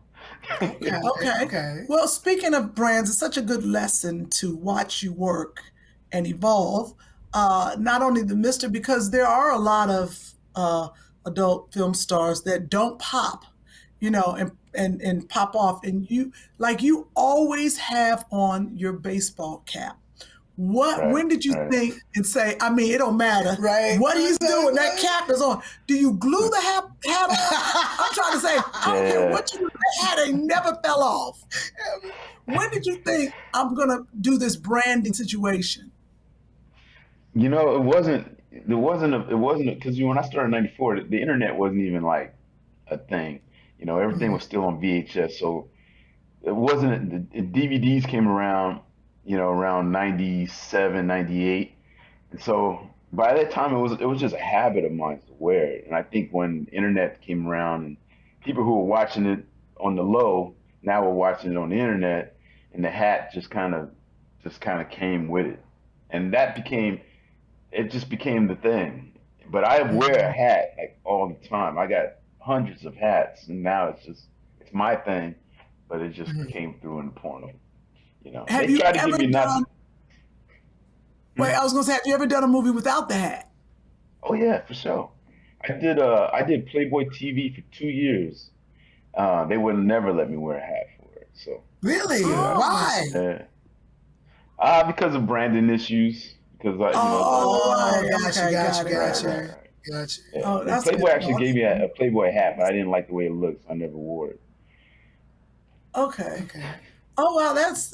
Okay. Well, speaking of brands, it's such a good lesson to watch you work and evolve. Not only the Mr., because there are a lot of adult film stars that don't pop, and pop off. And you always have on your baseball cap. When did you think and say, I mean, it don't matter what he's doing, that cap is on. Do you glue the hat on? I'm trying to say, I don't care what you do, that hat ain't never fell off. When did you think I'm going to do this branding situation? It wasn't because when I started in '94, the internet wasn't even like a thing. Everything was still on VHS, so it wasn't. The DVDs came around, around '97, '98, and so by that time it was just a habit of mine to wear it. And I think when the internet came around and people who were watching it on the low now were watching it on the internet, and the hat just kind of came with it, and it just became the thing. But I wear a hat like all the time. I got hundreds of hats, and now it's my thing. But it just came through in the porno. Have They you tried to ever give me nothing. Wait, I was going to say, have you ever done a movie without the hat? Oh yeah, for sure. I did Playboy TV for 2 years. They would never let me wear a hat for it. So Really? Why? because of branding issues. Because Gotcha. Yeah. Oh, And that's Playboy good. actually gave me a Playboy hat, but I didn't like the way it looks. I never wore it. Okay. Oh, wow, that's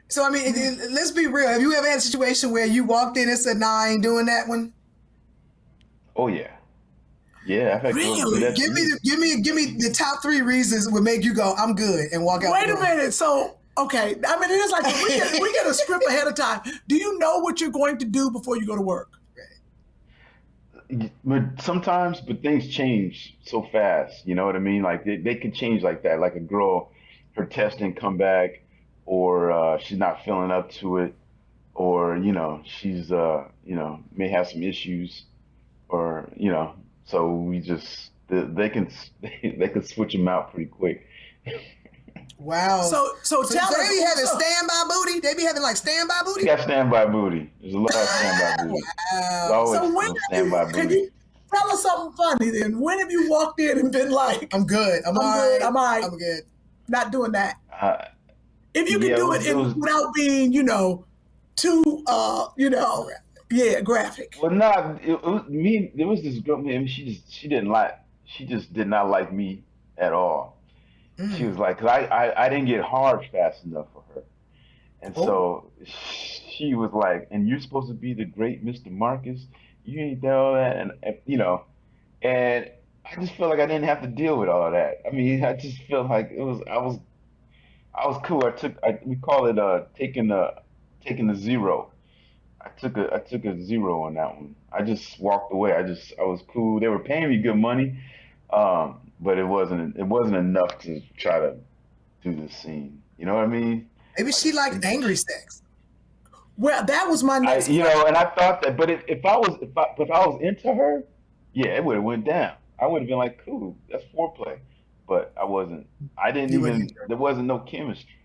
So, I mean, let's be real. Have you ever had a situation where you walked in and said, nah, I ain't doing that one? Oh yeah. Yeah, I've had girls do that Give too. me the top 3 reasons would make you go, I'm good, and walk out. Wait the a door. minute. So, okay. I mean, it is like we get a script ahead of time. Do you know what you're going to do before you go to work? But sometimes, things change so fast. You know what I mean? Like they could change like that. Like a girl, her test didn't come back, or she's not feeling up to it, or she's may have some issues, or so we just they can switch them out pretty quick. Wow. So tell they us. be having standby booty? They be having like standby We booty? got standby booty. There's a lot of standby booty. There's always So when some have standby can booty. you tell us something funny then? When have you walked in and been like, I'm good. I'm all good. right. I'm all right. I'm good. Not doing that? Uh, If you can Yeah, do it it was- without being, too, graphic. Well, nah, it was me. There was this girl. Man, she just did not like me at all. She was like, 'cause I didn't get hard fast enough for her, and so she was like, and you're supposed to be the great Mr. Marcus. You ain't done all that, and I just felt like I didn't have to deal with all that. I mean, I just felt like I was cool. We call it taking the zero. I took a zero on that one. I just walked away. I was cool. They were paying me good money, but it wasn't enough to try to do the scene. You know what I mean? Maybe she liked angry sex. Well, that was my next. And I thought that, but if I was into her, yeah, it would have went down. I would have been like, cool, that's foreplay. But I wasn't. I didn't even. There wasn't no chemistry.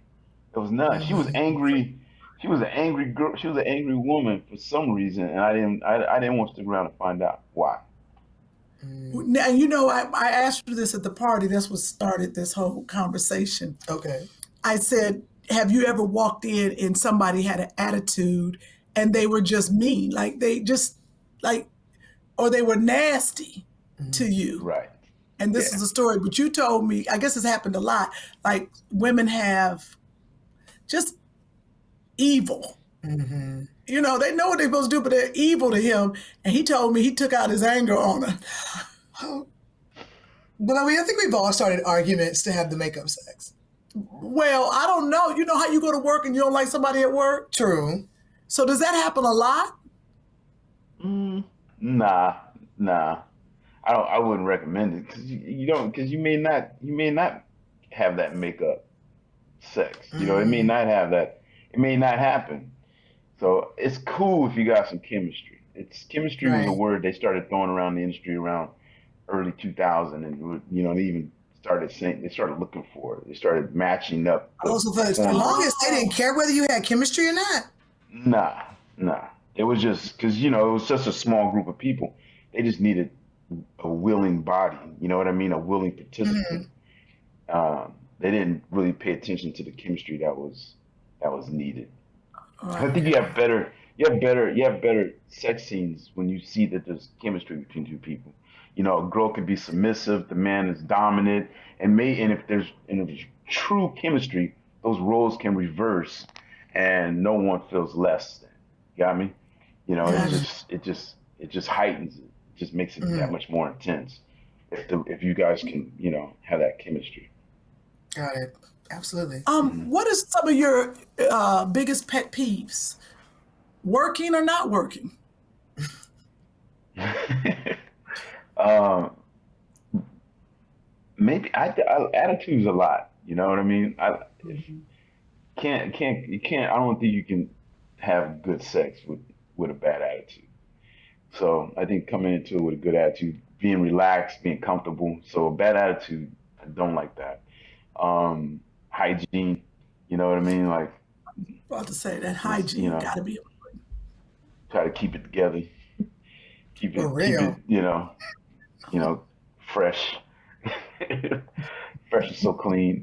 There was none. She was angry. She was an angry girl. She was an angry woman for some reason, and I didn't want to stick around to find out why. Now, I asked you this at the party. That's what started this whole conversation. Okay. I said, have you ever walked in and somebody had an attitude and they were just mean? Or they were nasty to you. Right. And this is a story, but you told me, I guess it's happened a lot, like women have just evil. Mm-hmm. They know what they're supposed to do, but they're evil to him. And he told me he took out his anger on her. But I think we've all started arguments to have the makeup sex. Well, I don't know. You know how you go to work and you don't like somebody at work? True. So does that happen a lot? Nah. I wouldn't recommend it because you may not have that makeup sex. It may not have that. It may not happen. So it's cool if you got some chemistry. Chemistry was a word they started throwing around the industry around early 2000, and they even started saying, they started looking for it. They started matching up. Also, for the longest, they didn't care whether you had chemistry or not. Nah. It was just because it was just a small group of people. They just needed a willing body. You know what I mean? A willing participant. They didn't really pay attention to the chemistry that was needed. I think you have better sex scenes when you see that there's chemistry between two people. A girl could be submissive, the man is dominant, and if there's true chemistry, those roles can reverse, and no one feels less than. You got me? It just heightens it. It just makes it that much more intense. If you guys can, have that chemistry. Got it. Absolutely. What is some of your biggest pet peeves? Working or not working? Maybe attitudes a lot. You know what I mean? You can't. I don't think you can have good sex with a bad attitude. So I think coming into it with a good attitude, being relaxed, being comfortable. So a bad attitude, I don't like that. Hygiene, you know what I mean? Like, About to say that hygiene gotta be. Try to keep it together. Keep it, fresh. Fresh is so clean.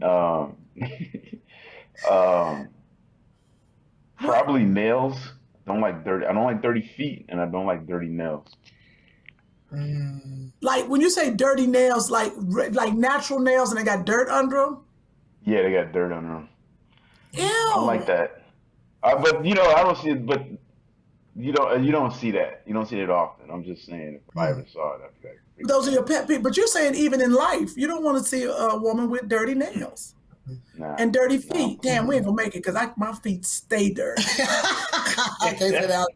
Probably nails. I don't like dirty feet, and I don't like dirty nails. Like when you say dirty nails, like natural nails, and they got dirt under them. Yeah, they got dirt under them. Ew. I don't like that. But I don't see it. But you don't see that. You don't see it often. I'm just saying, if I ever saw it, I'd be like. Those are your pet peeves. But you're saying even in life, you don't want to see a woman with dirty nails and dirty feet. Damn, we ain't gonna make it because my feet stay dirty. I can't say that.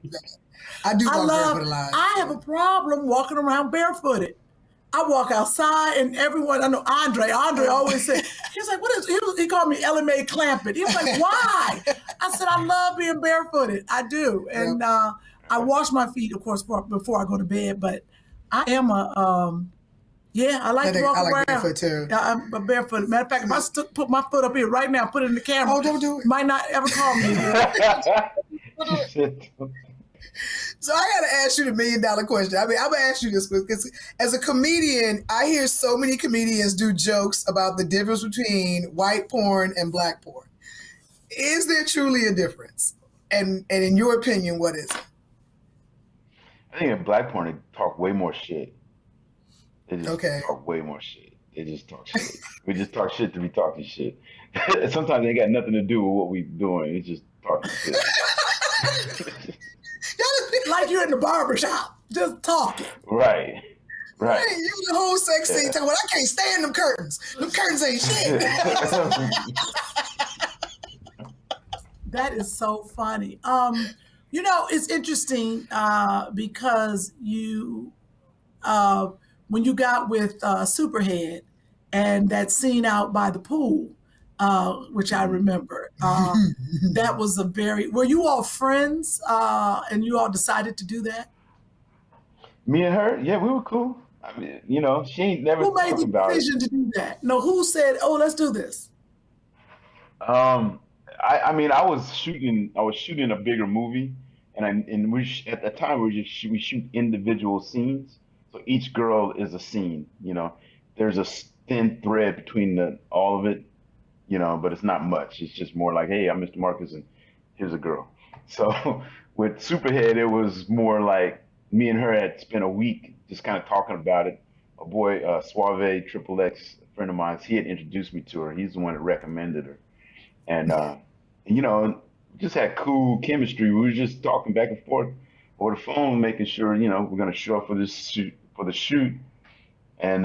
I do walk barefoot a lot. I have a problem walking around barefooted. I walk outside and everyone, I know Andre always said, he was like, he called me Ella Mae Clampett. He was like, why? I said, I love being barefooted. I do. And I wash my feet, of course, before I go to bed, but I am I like to walk around. I like barefoot too. I'm a barefoot. Matter of fact, if I put my foot up here right now, put it in the camera. Oh, don't do it. Might not ever call me. So I got to ask you the $1 million question. I mean, I'm going to ask you this because as a comedian, I hear so many comedians do jokes about the difference between white porn and black porn. Is there truly a difference? And in your opinion, what is it? I think in black porn, they talk way more shit. They just Okay. talk way more shit. They just talk shit. We just talk shit to be talking shit. Sometimes they got nothing to do with what we doing. It's just talking shit. Like you're in the barber shop, just talking. Right. Right. Hey, you the whole sex scene talking about, I can't stand them curtains. Them curtains ain't shit. That is so funny. You know, it's interesting because you, when you got with Superhead and that scene out by the pool, which I remember, that was were you all friends and you all decided to do that? Me and her, yeah, we were cool. I mean, you know, she ain't never Who made talked the about it. decision to do that? No, who said, "Oh, let's do this"? I mean, I was shooting a bigger movie, and at the time we shoot individual scenes. So each girl is a scene. You know, there's a thin thread between all of it. You know, but it's not much. It's just more like, hey, I'm Mr. Marcus, and here's a girl. So with Superhead, it was more like me and her had spent a week just kind of talking about it. A boy, Suave Triple X, a friend of mine, he had introduced me to her. He's the one that recommended her. And, you know, just had cool chemistry. We were just talking back and forth over the phone, making sure, you know, we're going to show up for the shoot. And,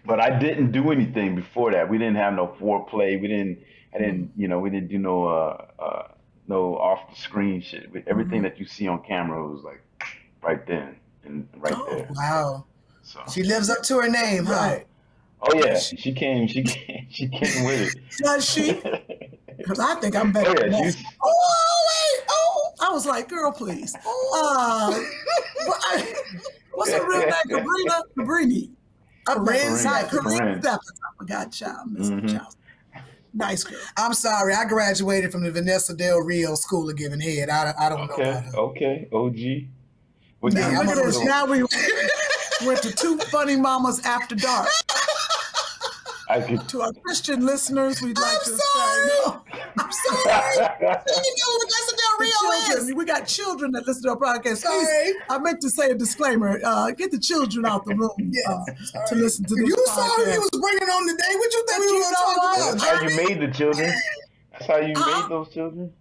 but I didn't do anything before that. We didn't have no foreplay. We didn't do no off the screen shit. Everything that you see on camera was like right then and right there. Wow. So She lives up to her name, huh? Right. oh yeah, she came with it. Does she? Because I think I'm better Oh than yeah, that. she's I was like, girl, please. What's her real name? Cabrini. Corinne. Corinne. I forgot y'all. Miss Charles. Nice girl. I'm sorry, I graduated from the Vanessa Del Rio School of Giving Head. I don't know about her. Okay, OG. What Now, I'm look at a this. little- Now we went to Two Funny Mamas After Dark. I could. To our Christian listeners, we'd like to sorry. say, no. I'm sorry. You know what Vanessa Del Rio Children, is. we got children that listen to our podcast. Please, Sorry. I meant to say a disclaimer. Get the children out the room to listen to this You saw who podcast. you was bringing on today. What you think But we you were going to know talk what? about? That's how you made the children. That's how you Huh? made those children.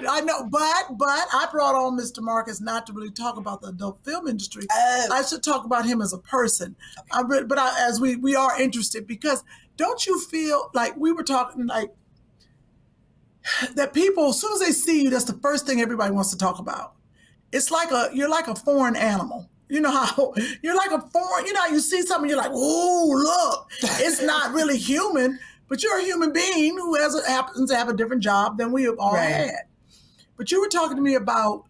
I know, but I brought on Mr. Marcus not to really talk about the adult film industry. I should talk about him as a person. As we are interested, because don't you feel like we were talking like that people, as soon as they see you, that's the first thing everybody wants to talk about. It's like you're like a foreign animal. You know how you're like a foreign, you know how you see something, you're like, oh, look, it's not really human, but you're a human being who happens to have a different job than we have all had. But you were talking to me about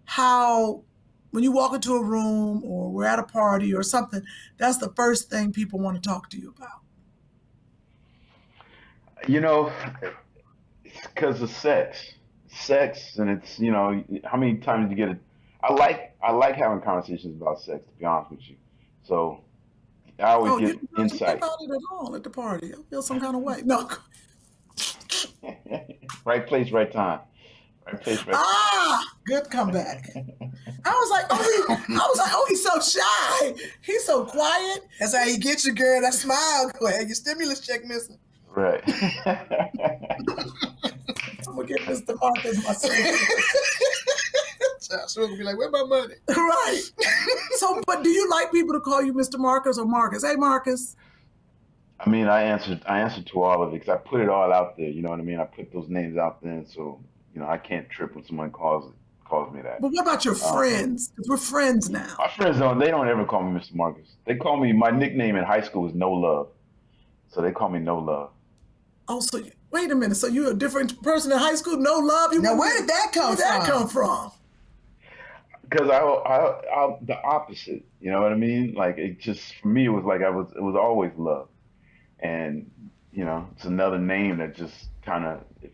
how when you walk into a room or we're at a party or something, that's the first thing people want to talk to you about. You know, it's because of sex, and it's, you know, how many times you get it. I like having conversations about sex, to be honest with you. So I always You get didn't talk insight. about it at all at the party. I feel some kind of way. No. Right place, right time. Right place, right time. Good comeback. I was like, oh, he's so shy. He's so quiet. That's how you get you, girl. That smile. Go ahead. Your stimulus check missing. Right. I'm gonna get Mr. Marcus myself. Josh will be like, where's my money? Right. So, but do you like people to call you Mr. Marcus or Marcus? Hey, Marcus. I mean, I answered to all of it because I put it all out there. You know what I mean? I put those names out there, and so you know I can't trip when someone calls me that. But what about your friends? Because we're friends now. My friends don't ever call me Mr. Marcus. They call me, my nickname in high school was No Love, so they call me No Love. Oh, so wait a minute. So you're a different person in high school? No love? Now, where did that come from? Because I the opposite. You know what I mean? Like it just for me, it was like it was always love, and you know it's another name that just kind of it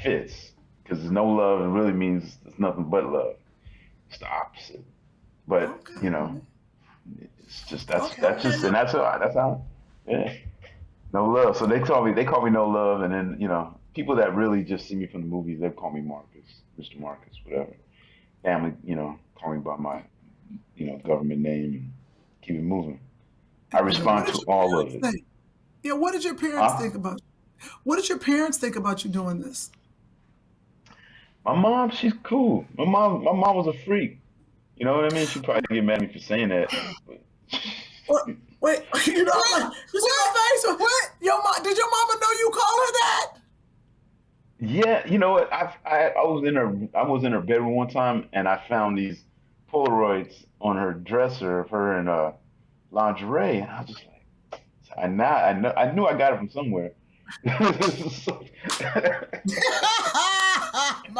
fits. Because no love really means it's nothing but love. It's the opposite. But you know, it's just that's how yeah. No love. So they call me No Love, and then you know people that really just see me from the movies, they call me Marcus, Mr. Marcus, whatever. Family, call me by my, government name and keep it moving. I respond to all of it. Think? Yeah, what did your parents think about you? What did your parents think about you doing this? My mom, she's cool. My mom was a freak. You know what I mean? She'd probably get mad at me for saying that. But What? Wait, you know, like, you see my face? What? Did your mama know you call her that? yeah, you know what? I was in her bedroom one time and I found these Polaroids on her dresser of her in lingerie, and I was just like, I knew I got it from somewhere.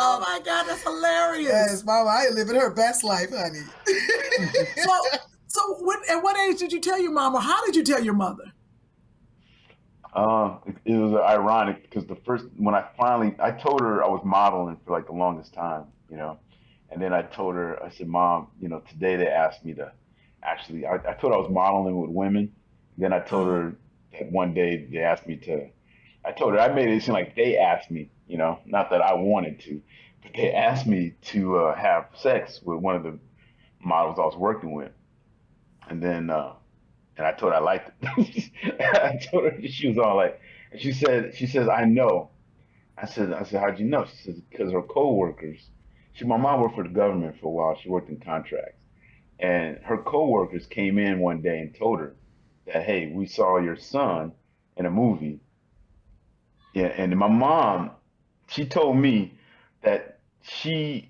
Oh my God, that's hilarious. Yes, Mama, I ain't living her best life, honey. So at what age did you tell your mom, or how did you tell your mother? It was ironic because when I told her I was modeling for like the longest time, and then I told her, I said, Mom, today they asked me to actually, I told her I was modeling with women. Then I told her that one day they asked me I told her, I made it seem like they asked me, not that I wanted to, but they asked me to have sex with one of the models I was working with. And then, and I told her I liked it. I told her, she was all like, and she says, I know. I said, how'd you know? She says, because her coworkers, my mom worked for the government for a while. She worked in contracts. And her coworkers came in one day and told her that, hey, we saw your son in a movie. Yeah, and my mom, she told me that she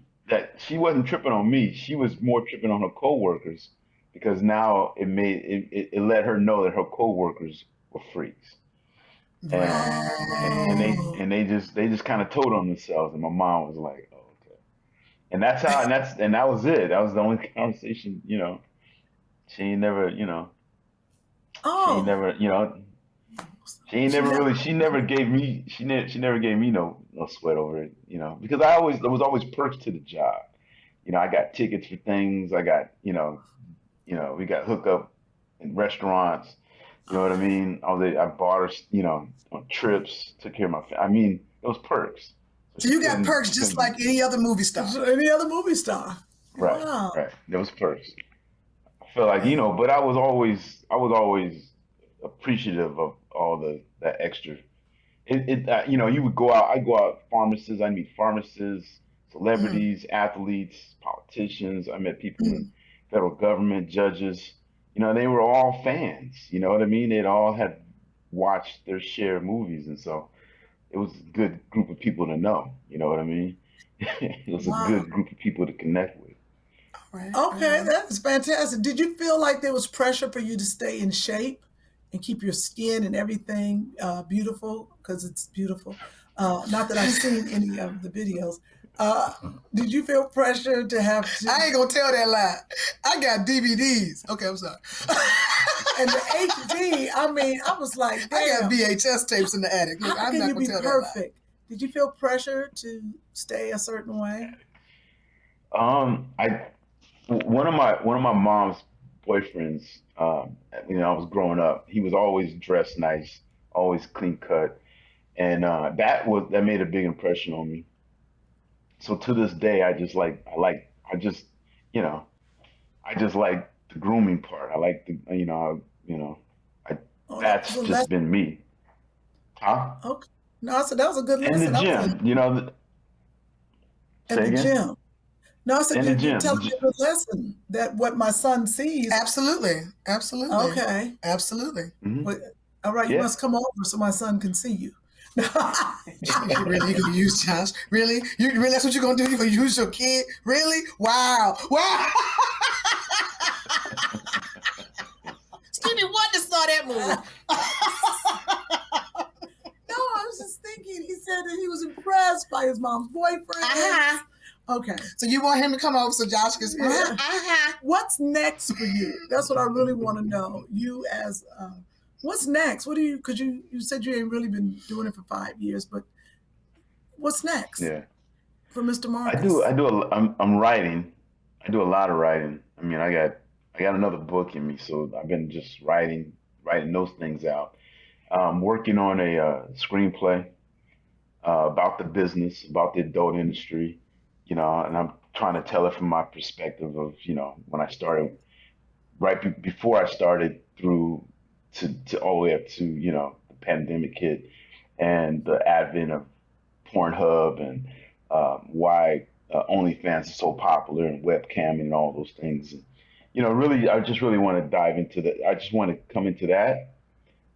wasn't tripping on me. She was more tripping on her coworkers because now it let her know that her coworkers were freaks. And they just kind of told on themselves, and my mom was like, oh, okay. And that was it. That was the only conversation, She ain't never, she never gave me no sweat over it, because there was always perks to the job. I got tickets for things. I got, we got hookup in restaurants. You know what I mean? I bought her, on trips, took care of my family. I mean, it was perks. So you got perks just like any other movie star. Any other movie star. Right. Wow. Right. There was perks. I felt like, but I was always appreciative of all that extra. You would go out. I go out pharmacists. I meet pharmacists, celebrities, athletes, politicians. I met people in federal government, judges. They were all fans. You know what I mean? They'd all had watched their share of movies, and so it was a good group of people to know. You know what I mean? It was a good group of people to connect with. Right. Okay, that's fantastic. Did you feel like there was pressure for you to stay in shape and keep your skin and everything beautiful? Because it's beautiful. Not that I've seen any of the videos. Did you feel pressure to have to... I ain't gonna tell that lie. I got DVDs. Okay, I'm sorry. And the HD, I mean, I was like, damn. I got VHS tapes in the attic. Look, How I'm can not you gonna be tell perfect? that lie. Did you feel pressure to stay a certain way? One of my mom's boyfriends, I was growing up, he was always dressed nice, always clean cut. And that made a big impression on me. So to this day, I just like the grooming part. I like that's been me. Huh? Okay. No, so that was a good lesson. In the gym, At the gym. No, so you're telling me a lesson that what my son sees. Absolutely. Okay. Absolutely. Mm-hmm. Well, all right, you must come over so my son can see you. Really, you gonna use Josh? Really? Really? That's what you're gonna do? You gonna use your kid? Really? Wow! Stevie Wonder saw that movie. No, I was just thinking. He said that he was impressed by his mom's boyfriend. Okay. So you want him to come over so Josh can see? What's next for you? That's what I really want to know. You as what's next? What do you? Because you said you ain't really been doing it for 5 years, but what's next? Yeah. For Mr. Marcus. I'm writing. I do a lot of writing. I mean, I got another book in me, so I've been just writing those things out. Working on a screenplay. about the business, about the adult industry, and I'm trying to tell it from my perspective of, when I started, before I started through to all the way up to, the pandemic hit and the advent of Pornhub and why OnlyFans is so popular and webcam and all those things. And, really, I just really want to dive into that. I just want to come into that,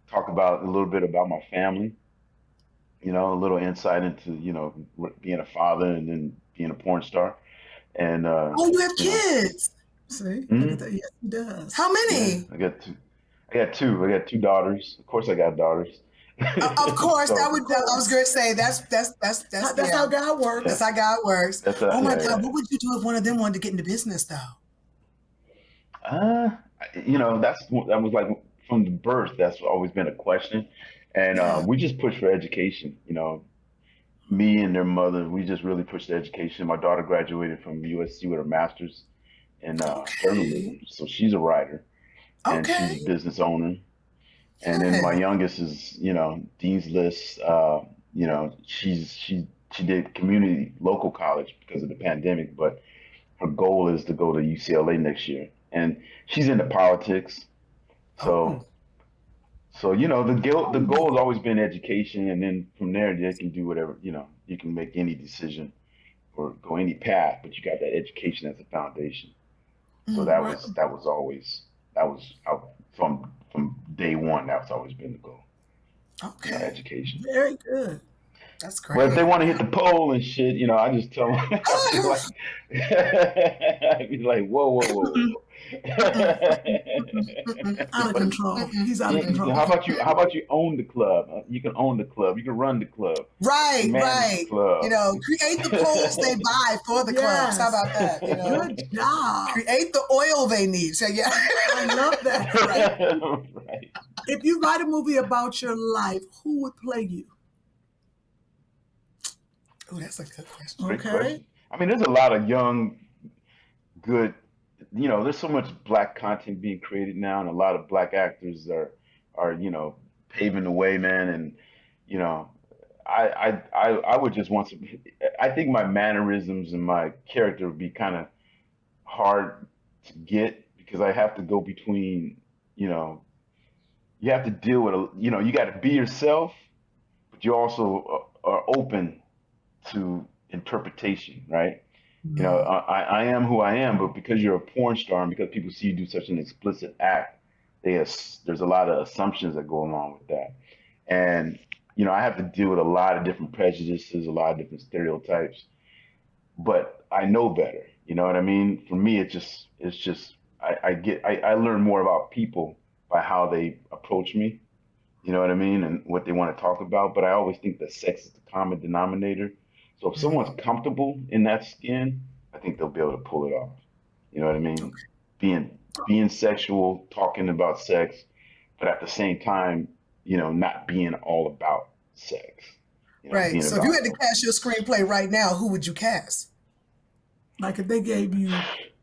talk about a little bit about my family, a little insight into, being a father and then being a porn star. And oh, you have kids. See, look Mhm. at that. Yes, he does. How many? I got two. I got two daughters. Of course, I got daughters. Of course, So, I was going to say that's That's yeah. how God works. That's how God works. Oh my yeah. God, what would you do if one of them wanted to get into business though? Uh, that was like from the birth. That's always been a question, and Yeah. we just push for education. Me and their mother, we just really pushed the education. My daughter graduated from USC with her master's in journalism, so she's a writer and Okay. she's a business owner. And then my Good. youngest is, Dean's List. She did community local college because of the pandemic, but her goal is to go to UCLA next year. And she's into politics. Oh. So the goal has always been education, and then from there they can do whatever, you can make any decision or go any path, but you got that education as a foundation. So that was always from day one. That's always been the goal. Okay. Education. Very good. That's But if great. they want to hit the pole and shit, I just tell them. I'd be like, whoa. Out of control. He's out of control. How about you own the club? You can own the club. You can run the club. Right, Manage right. the club. Create the poles they buy for the clubs. Yes. How about that? Good job. Create the oil they need. So yeah. I love that. Right. If you write a movie about your life, who would play you? Oh, that's a good question. Great Okay. question. I mean, there's a lot of young, good. There's so much black content being created now, and a lot of black actors are paving the way, man. And I would just want some. I think my mannerisms and my character would be kind of hard to get because I have to go between. You have to deal with you got to be yourself, but you also are open to interpretation, right? I am who I am, but because you're a porn star and because people see you do such an explicit act, there's a lot of assumptions that go along with that. And, I have to deal with a lot of different prejudices, a lot of different stereotypes, but I know better. You know what I mean? For me, it's just, I learn more about people by how they approach me, you know what I mean? And what they want to talk about. But I always think that sex is the common denominator. So if someone's comfortable in that skin, I think they'll be able to pull it off. You know what I mean? Being sexual, talking about sex, but at the same time, not being all about sex. Right. So if you had to cast your screenplay right now, who would you cast? Like if they gave you,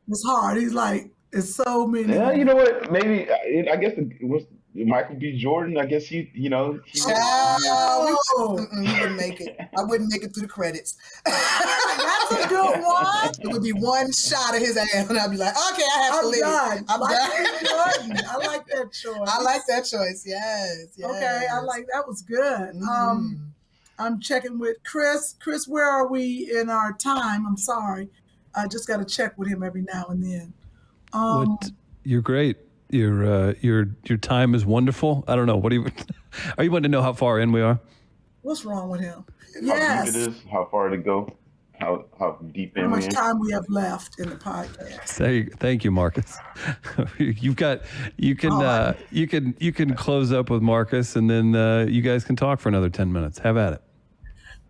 it's hard. He's like, it's so many. Yeah, you know what? Maybe I guess it was Michael B. Jordan. I guess he Child, you wouldn't make it. I wouldn't make it through the credits. That's a good one. It would be one shot of his ass, and I'd be like, okay, I have to I'm leave. done. I'm Michael done. Jordan. I like that choice. I like that choice. Yes. Okay, I like that was good. Mhm. I'm checking with Chris. Chris, where are we in our time? I'm sorry. I just got to check with him every now and then. You're great. Your time is wonderful. I don't know. What do you are you wanting to know how far in we are? What's wrong with him? how Yes. deep it is, how far to go, how deep How in we much in. time we have left in the podcast? Thank you, Marcus. You can close up with Marcus, and then you guys can talk for another 10 minutes. Have at it.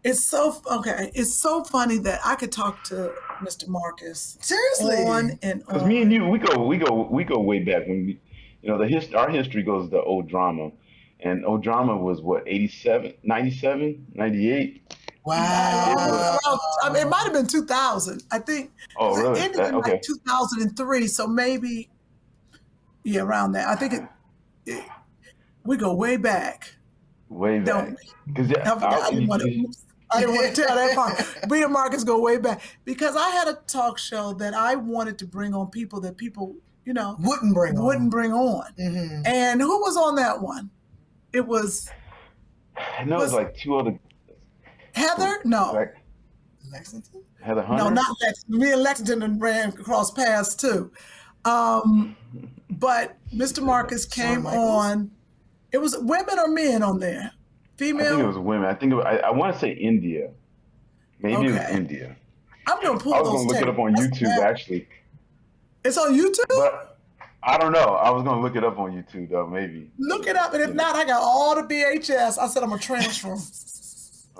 It's so funny that I could talk to Mr. Marcus Seriously. on and Because on. me and you, we go way back when our history goes to old drama, and old drama was what 87, 97, 98. Wow. Well, it might have been 2000. I think Oh, really? it ended in Okay. like 2003. So maybe, around that. I think we go way back. Way Don't back. Because I didn't want to. I didn't want to tell that part. Me and Marcus go way back because I had a talk show that I wanted to bring on people that people, wouldn't bring on. Mm-hmm. And who was on that one? It was. I know it was like two other. Heather? No. Like, Lexington? Heather Hunter? No, not Lexington. Me and Lexington ran across paths too. But Mr. Marcus came on. It was women or men on there? Female? I think it was women. I want to say India. Maybe it was India. I'm going to pull I was those going to look it up on YouTube, actually. It's on YouTube? But I don't know. I was going to look it up on YouTube, though, maybe. Look it up, and if not, I got all the VHS. I said I'm going to transfer them.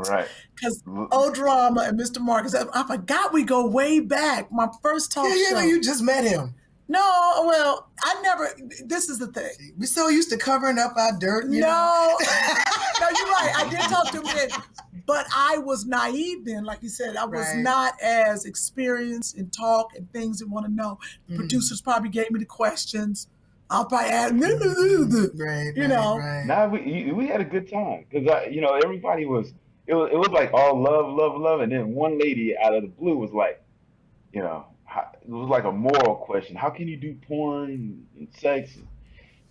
Right. Because old drama and Mr. Marcus, I forgot we go way back. My first talk show. Yeah, you just met him. No, well, this is the thing. We so used to covering up our dirt. No, you're right. I did talk to him then, but I was naive then. Like you said, I was not as experienced in talk and things that want to know. Producers probably gave me the questions. I'll probably add, right. Nah, we had a good time because everybody was. It was like all love, and then one lady out of the blue was like, it was like a moral question. How can you do porn and sex?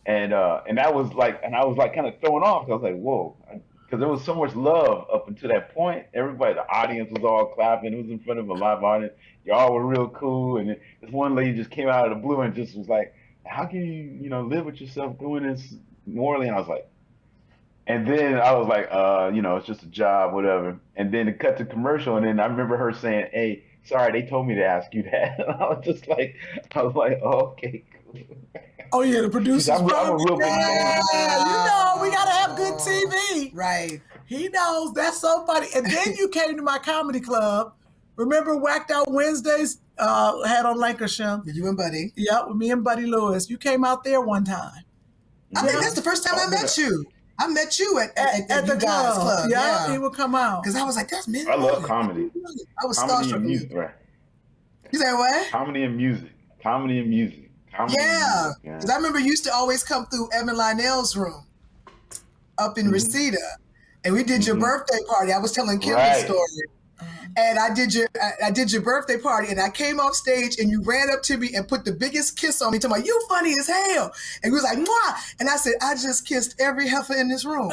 And that was like, and I was like kind of thrown off. I was like, whoa, because there was so much love up until that point. Everybody, the audience was all clapping. It was in front of a live audience. Y'all were real cool. And then this one lady just came out of the blue and just was like, how can you, live with yourself doing this morally? And I was like, and then I was like, it's just a job, whatever. And then it cut to commercial. And then I remember her saying, hey, sorry, they told me to ask you that. And I was like, oh, okay, cool. Oh, yeah, the producers. I'm a real big fan. We got to have good TV. Right. He knows. That's so funny. And then you came to my comedy club. Remember Whacked Out Wednesdays? Had on Lancashire. With you and Buddy. Yep, with me and Buddy Lewis. You came out there one time. I think that's the first time I met you. I met you at the guys' club. Yeah, he would come out. Because I was like, that's me. I love comedy. I was comedy starstruck. And music, right? You say what? Comedy and music. Yeah. Because I remember you used to always come through Evan Lionel's room up in Reseda. And we did your birthday party. I was telling Kym the story. And I did your birthday party, and I came off stage, and you ran up to me and put the biggest kiss on me, talking about, you funny as hell. And he was like, mwah. And I said, I just kissed every heifer in this room.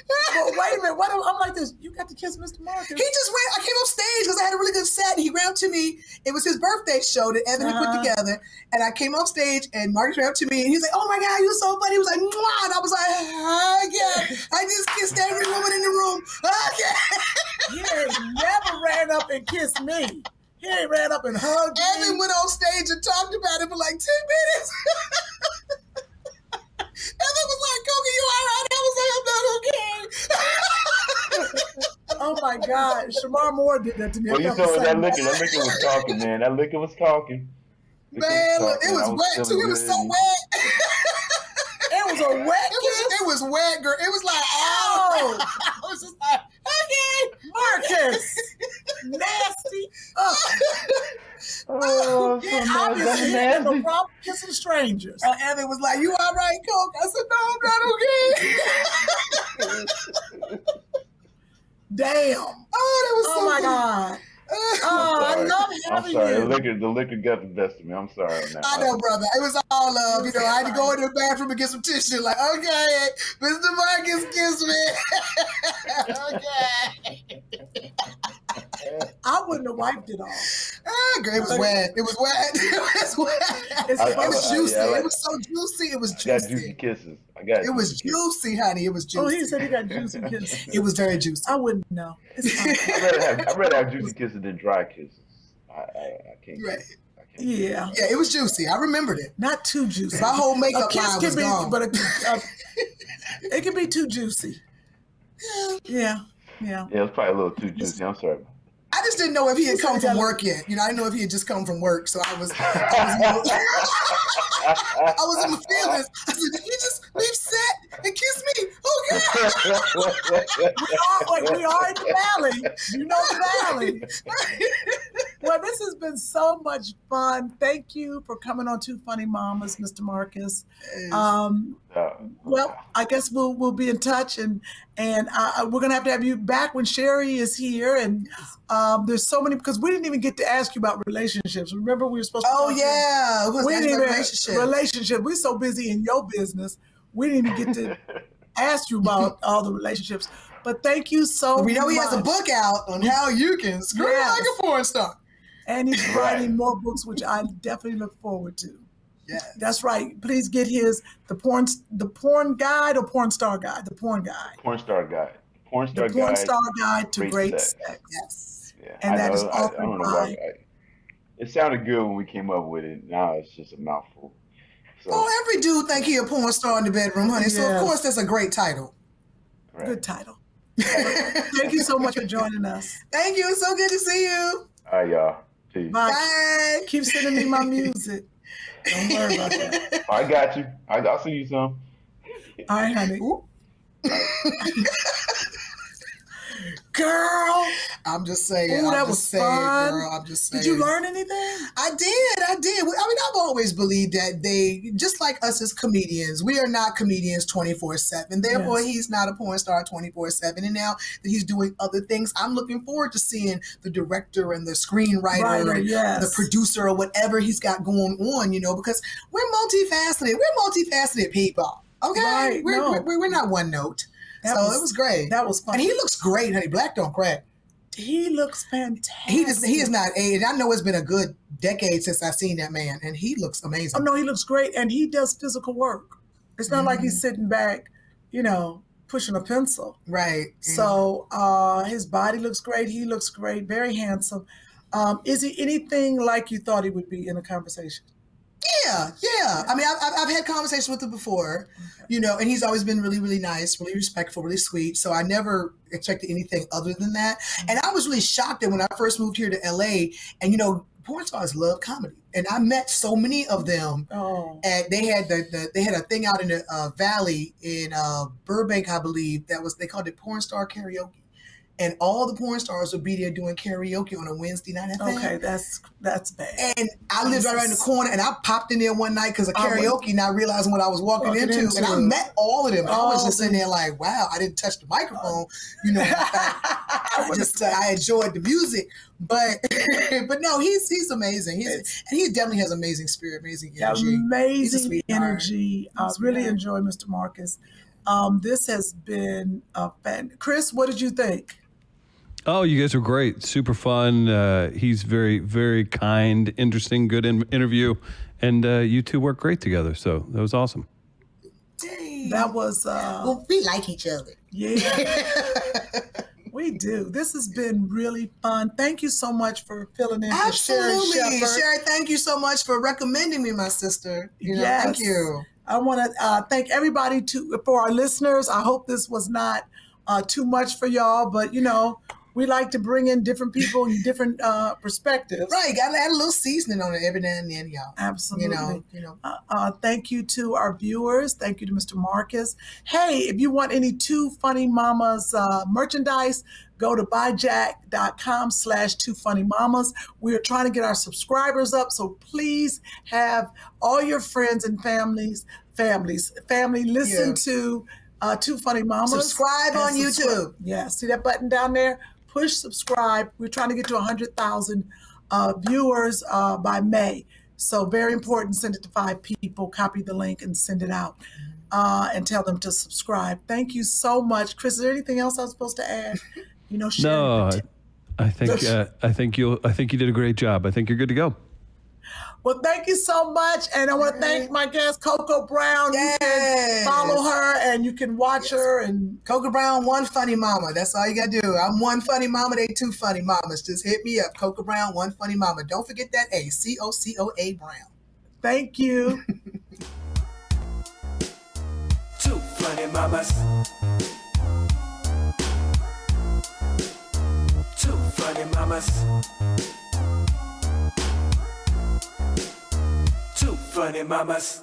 Well, wait a minute. I'm like this. You got to kiss Mr. Marcus. He just ran. I came off stage because I had a really good set. He ran up to me. It was his birthday show that Evan had put together. And I came off stage, and Marcus ran up to me, and he's like, oh, my God, you're so funny. He was like, mwah. And I was like, yeah. I just kissed every woman in the room. He ain't never ran up and kissed me. He ain't ran up and hugged me. Evan went on stage and talked about it for like 10 minutes. Evan was like, Cokie, you all right? I was like, I'm not okay. Oh, my God. Shamar Moore did that to me. Well, you saw that liquor. That liquor was talking, man. That liquor was talking. Man, look, it was wet, too. It was so wet. It was a wet kiss? It was wet, girl. It was like, ow. I was just like, okay. Marcus. Nasty. Oh, Yeah, so obviously, he had no problem kissing strangers. Evan was like, you all right, Coke? I said, no, I'm not okay. Damn. Oh, that was so my good. God. I love having you. The liquor got the best of me. I'm sorry on that. I know, brother. It was all love. I had to go into the bathroom and get some tissue. Like, okay, Mr. Marcus kissed me. Okay. I wouldn't have wiped it off. Girl, it was wet. It was wet. It was wet. It was juicy. It was so juicy. It was juicy. I got juicy kisses. It was juicy, honey. It was juicy. Oh, he said he got juicy kisses. It was very juicy. I wouldn't know. I'd rather have juicy kisses than dry kisses. I can't. Right. Yeah. Yeah, it was juicy. I remembered it. Not too juicy. My whole makeup line was be, gone. but it can be too juicy. Yeah. Yeah, it was probably a little too juicy. I'm sorry. I just didn't know if he had come from work yet. I didn't know if he had just come from work. So I was in the feelings. I said, did you just leave set and kiss me? Okay. We are in the valley. You know the valley. Well, this has been so much fun. Thank you for coming on Two Funny Mamas, Mr. Marcus. Well, I guess we'll be in touch, and we're gonna have to have you back when Sherri is here. And there's so many, because we didn't even get to ask you about relationships. Remember, we were supposed to. Oh yeah, we didn't even relationship. We're so busy in your business, we didn't even get to ask you about all the relationships. But thank you so much. We know he has a book out on how you can scream like a porn star. And he's writing more books, which I definitely look forward to. Yes. That's right. Please get the porn guide or porn star guide? The porn guide. Porn star guide. Porn star guide to great sex. Yes. Yeah. And that is authored by. It sounded good when we came up with it. Now it's just a mouthful. So, every dude think he a porn star in the bedroom, honey. Yes. So of course that's a great title. Right. Good title. Thank you so much for joining us. Thank you. It's so good to see you. All right, y'all. Peace. Bye. Keep sending me my music. Don't worry about that. I got you. I'll send you some. All right, honey. Girl, I'm just saying. Ooh, that was fun. Girl, I'm just saying. Did you learn anything? I did. I mean, I've always believed that they, just like us as comedians, we are not comedians 24/7. Therefore, he's not a porn star 24/7. And now that he's doing other things, I'm looking forward to seeing the director and the screenwriter, and the producer, or whatever he's got going on. Because we're multifaceted. We're multifaceted people. Okay, right, we're not one note. It was great. That was fun. And he looks great, honey. Black don't crack. He looks fantastic. He is not aged. I know it's been a good decade since I've seen that man, and he looks amazing. Oh, no, he looks great, and he does physical work. It's not like he's sitting back, pushing a pencil. Right. So his body looks great. He looks great, very handsome. Is he anything like you thought he would be in a conversation? Yeah. I mean, I've had conversations with him before, and he's always been really, really nice, really respectful, really sweet. So I never expected anything other than that. And I was really shocked that when I first moved here to LA, and porn stars love comedy, and I met so many of them. And they had they had a thing out in the Valley in Burbank, I believe. They called it Porn Star Karaoke. And all the porn stars would be there doing karaoke on a Wednesday night. Okay, that's bad. And I lived right around the corner, and I popped in there one night because of karaoke, not realizing what I was walking into. And I met all of them. I was just sitting there like, wow, I didn't touch the microphone. I enjoyed the music. But no, he's amazing. He definitely has amazing spirit, amazing energy. Amazing energy. I really enjoy Mr. Marcus. This has been fun. Chris, what did you think? Oh, you guys are great. Super fun. He's very, very kind, interesting, good interview. And you two work great together. So that was awesome. Dang. That was... well, we like each other. Yeah. We do. This has been really fun. Thank you so much for filling in. Absolutely. For Sherri Shepherd. Sherri, thank you so much for recommending me, my sister. Yes. Thank you. I want to thank everybody for our listeners. I hope this was not too much for y'all, but we like to bring in different people and different perspectives. Right, got to add a little seasoning on it every now and then, y'all. Absolutely. Thank you to our viewers. Thank you to Mr. Marcus. Hey, if you want any Two Funny Mamas merchandise, go to buyjack.com/2funnymamas. We are trying to get our subscribers up, so please have all your friends and family listen to Two Funny Mamas. Subscribe on YouTube. Yeah, see that button down there? Push subscribe. We're trying to get to 100,000 viewers by May. So very important. Send it to 5 people. Copy the link and send it out. And tell them to subscribe. Thank you so much, Chris. Is there anything else I was supposed to add? Sherri. No, I think you did a great job. I think you're good to go. Well, thank you so much. And I want to thank my guest, Coco Brown. Yes. You can follow her and you can watch her. And Coco Brown, one funny mama. That's all you got to do. I'm one funny mama. They two funny mamas. Just hit me up. Coco Brown, one funny mama. Don't forget that A. COCOA Brown. Thank you. Two funny mamas. Two funny mamas. Two funny mamas.